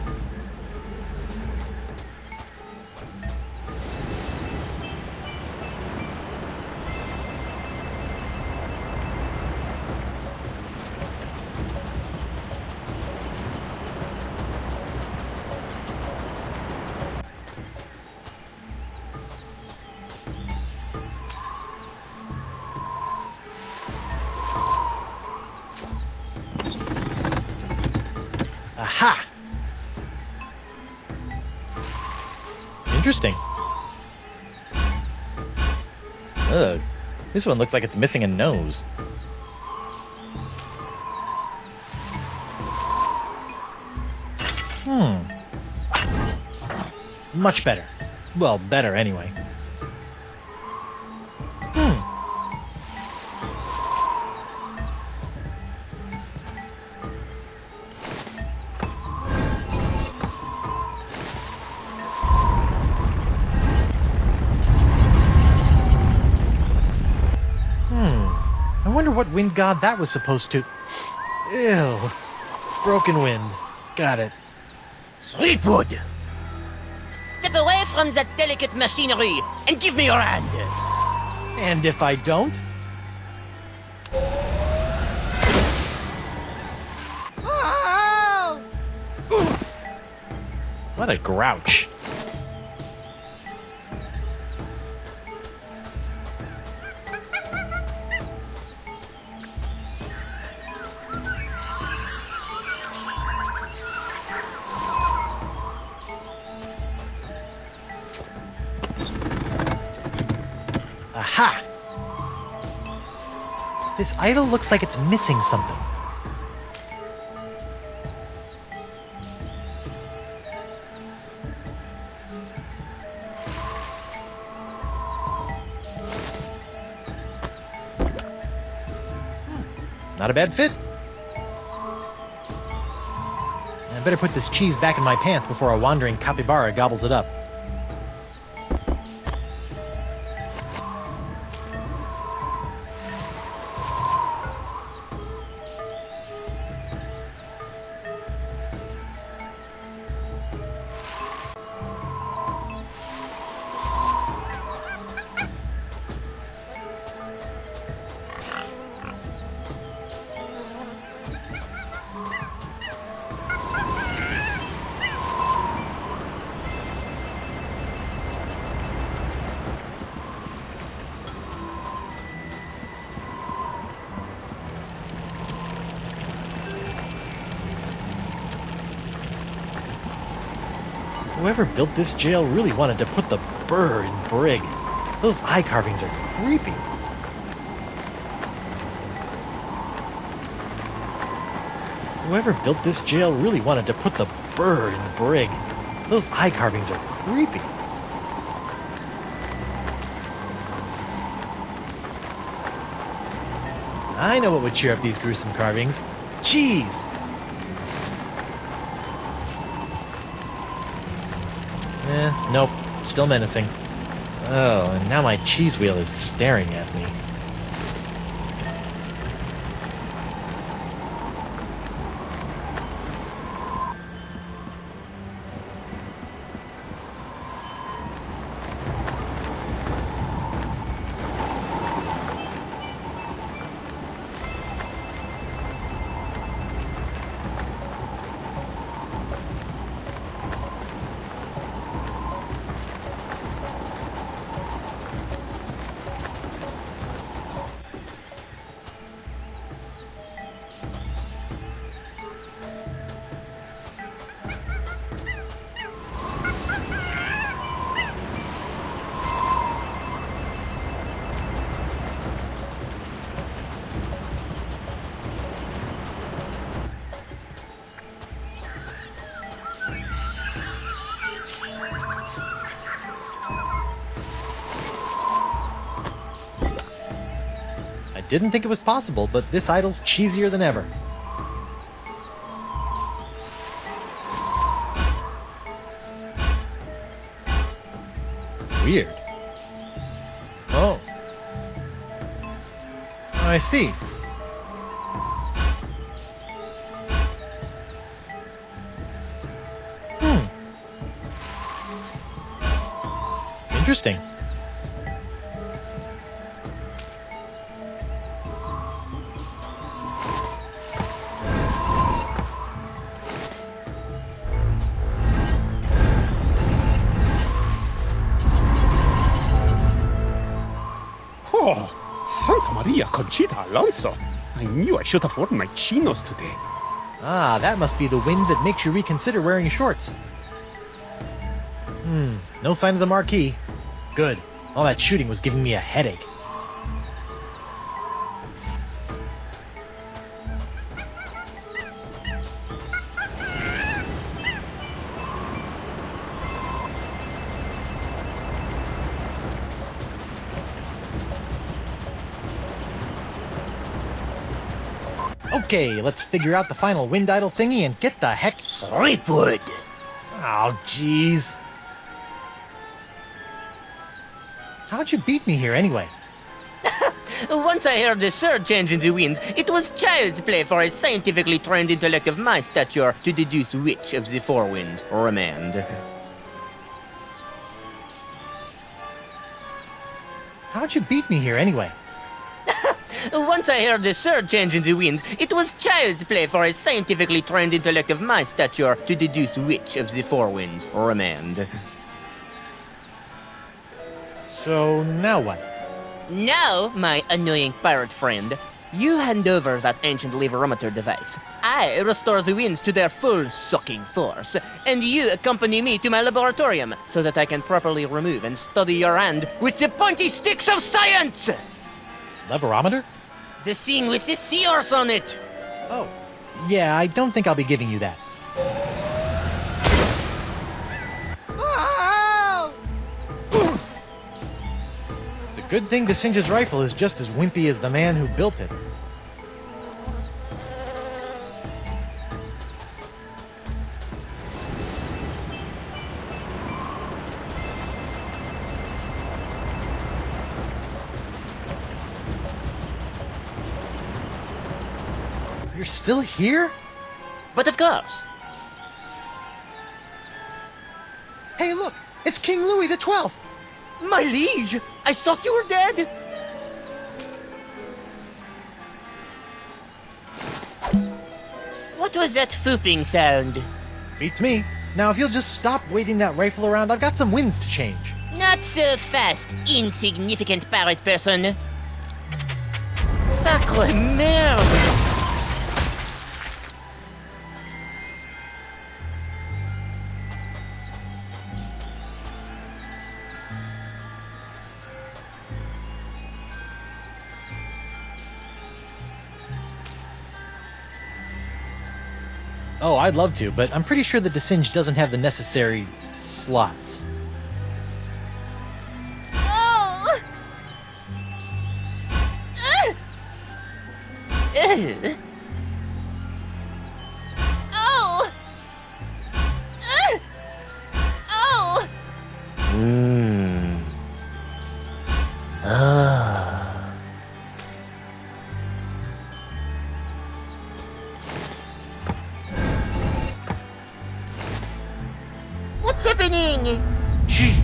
Aha! Interesting. Ugh. This one looks like it's missing a nose. Much better. Well, better anyway. wonder what wind god that was supposed to... Ew. Broken wind. Got it. Sweetwood! Step away from that delicate machinery and give me your hand. And if I don't? What a grouch. Aha! This idol looks like it's missing something. Not a bad fit. I better put this cheese back in my pants before a wandering capybara gobbles it up. Whoever built this jail really wanted to put the burr in brig. Those eye carvings are creepy. Whoever built this jail really wanted to put the burr in brig. Those eye carvings are creepy. I know what would cheer up these gruesome carvings. Cheese! Nope. Still menacing. Oh, and now my cheese wheel is staring at me. Didn't think it was possible, but this idol's cheesier than ever. Weird. Oh. I see. Interesting. Oh, Santa Maria Conchita Alonso. I knew I should have worn my chinos today. Ah, that must be the wind that makes you reconsider wearing shorts. No sign of the marquee. Good. All that shooting was giving me a headache. Okay, let's figure out the final wind idol thingy and get the heck... Sweetwood! Oh, jeez. How'd you beat me here, anyway? Once I heard the surge change in the winds, it was child's play for a scientifically trained intellect of my stature to deduce which of the four winds remained. How'd you beat me here anyway? Once I heard the surge change in the winds, it was child's play for a scientifically trained intellect of my stature to deduce which of the four winds remained. So now what? Now, my annoying pirate friend, you hand over that ancient leverometer device. I restore the winds to their full sucking force, and you accompany me to my laboratorium so that I can properly remove and study your hand with the pointy sticks of science! Leverometer? The thing with the seahorse on it! Oh. Yeah, I don't think I'll be giving you that. It's a good thing Desinge's rifle is just as wimpy as the man who built it. You're still here? But of course. Hey, look! It's King Louis XII! My liege! I thought you were dead! What was that fooping sound? Beats me. Now, if you'll just stop waving that rifle around, I've got some winds to change. Not so fast, insignificant pirate person. Sacre merde! Oh, I'd love to, but I'm pretty sure the Desinge doesn't have the necessary slots. Oh! Oh! Oh! What's happening? Shh!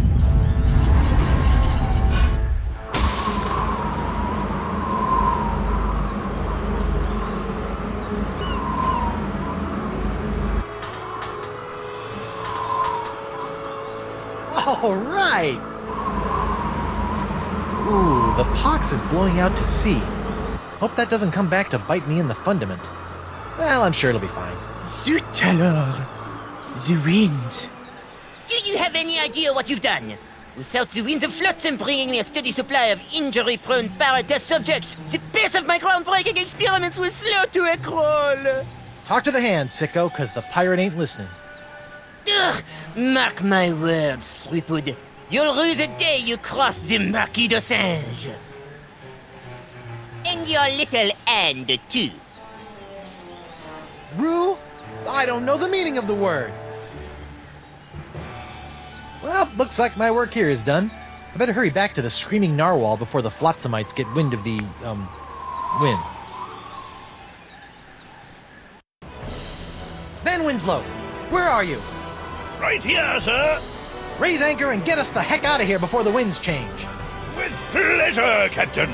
All right! Ooh, the pox is blowing out to sea. Hope that doesn't come back to bite me in the fundament. Well, I'm sure it'll be fine. Zut alors! The winds. Do you have any idea what you've done? Without the winds of flotsam bringing me a steady supply of injury-prone pirate test subjects, the pace of my groundbreaking experiments was slow to a crawl. Talk to the hand, sicko, cause the pirate ain't listening. Ugh, mark my words, Threepwood. You'll rue the day you cross the Marquis de Singe. And your little hand, too. Rue? I don't know the meaning of the word. Well, looks like my work here is done. I better hurry back to the screaming narwhal before the flotsamites get wind of the, wind. Van Winslow, where are you? Right here, sir. Raise anchor and get us the heck out of here before the winds change. With pleasure, Captain.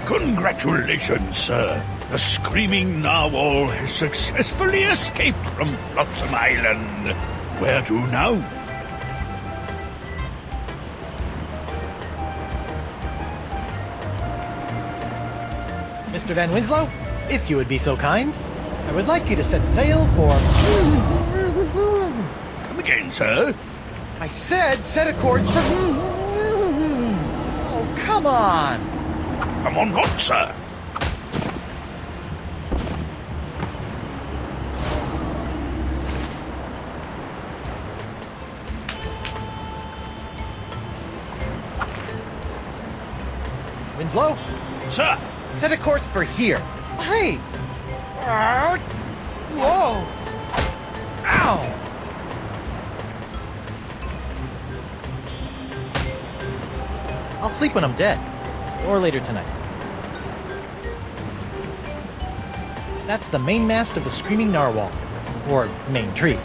Congratulations, sir. The screaming narwhal has successfully escaped from Flotsam Island. Where to now? Mr. Van Winslow, if you would be so kind, I would like you to set sail for... Come again, sir. I said set a course for... come on! Come on, what, sir? Winslow, Sir! set a course for here. Hey! Whoa! Ow! I'll sleep when I'm dead. Or later tonight. That's the main mast of the Screaming Narwhal. Or main tree.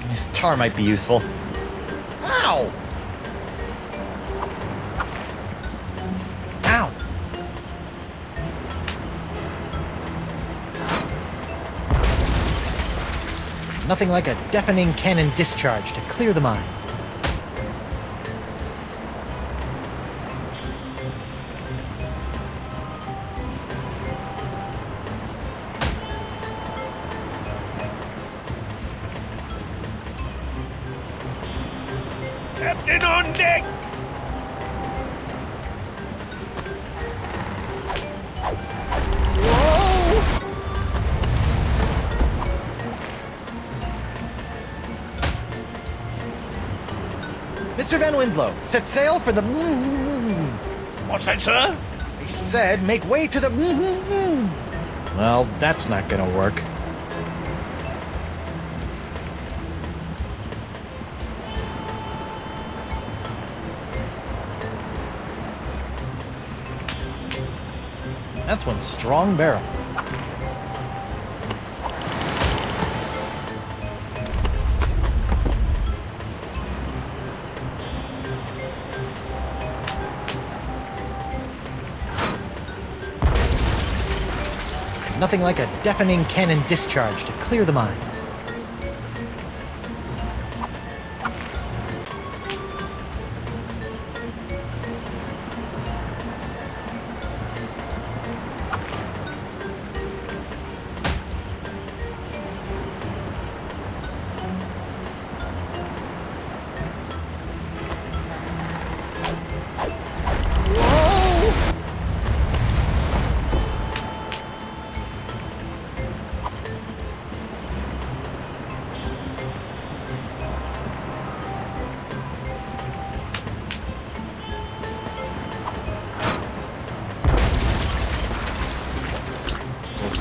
This tar might be useful. Ow! Ow! Nothing like a deafening cannon discharge to clear the mind. Captain on deck! Mr. Van Winslow, set sail for the... What's that, sir? I said make way to the... Well, that's not gonna work. That's one strong barrel. Nothing like a deafening cannon discharge to clear the mind.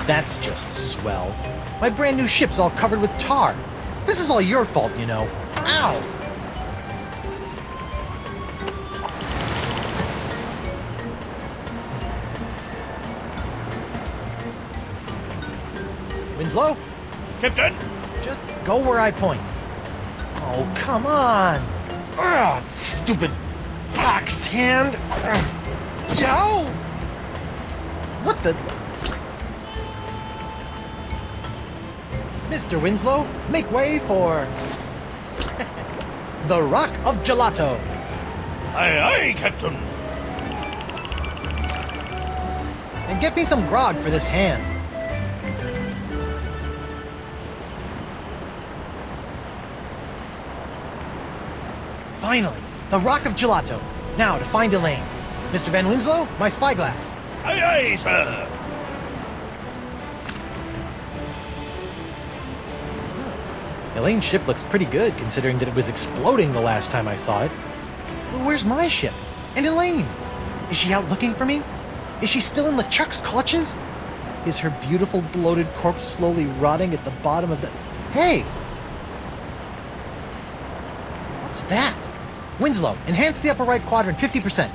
That's just swell. My brand new ship's all covered with tar. This is all your fault, you know. Ow! Winslow? Captain? Just go where I point. Oh, come on! Ugh, stupid boxed hand! Yo! What the... Mr. Winslow, make way for... the Rock of Gelato. Aye, aye, Captain. And get me some grog for this hand. Finally, the Rock of Gelato. Now to find Elaine. Mr. Van Winslow, my spyglass. Aye, aye, sir. Elaine's ship looks pretty good, considering that it was exploding the last time I saw it. Well, where's my ship? And Elaine? Is she out looking for me? Is she still in LeChuck's clutches? Is her beautiful bloated corpse slowly rotting at the bottom of the... Hey! What's that? Winslow, enhance the upper right quadrant 50%.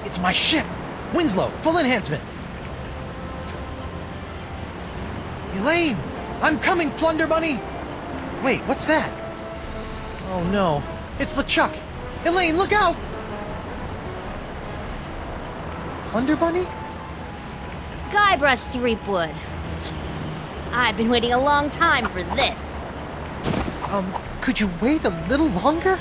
It's my ship! Winslow, full enhancement! Elaine! I'm coming, Plunder Bunny! Wait, what's that? Oh no, it's LeChuck! Elaine, look out! Plunder Bunny? Guybrush Threepwood. I've been waiting a long time for this. Could you wait a little longer?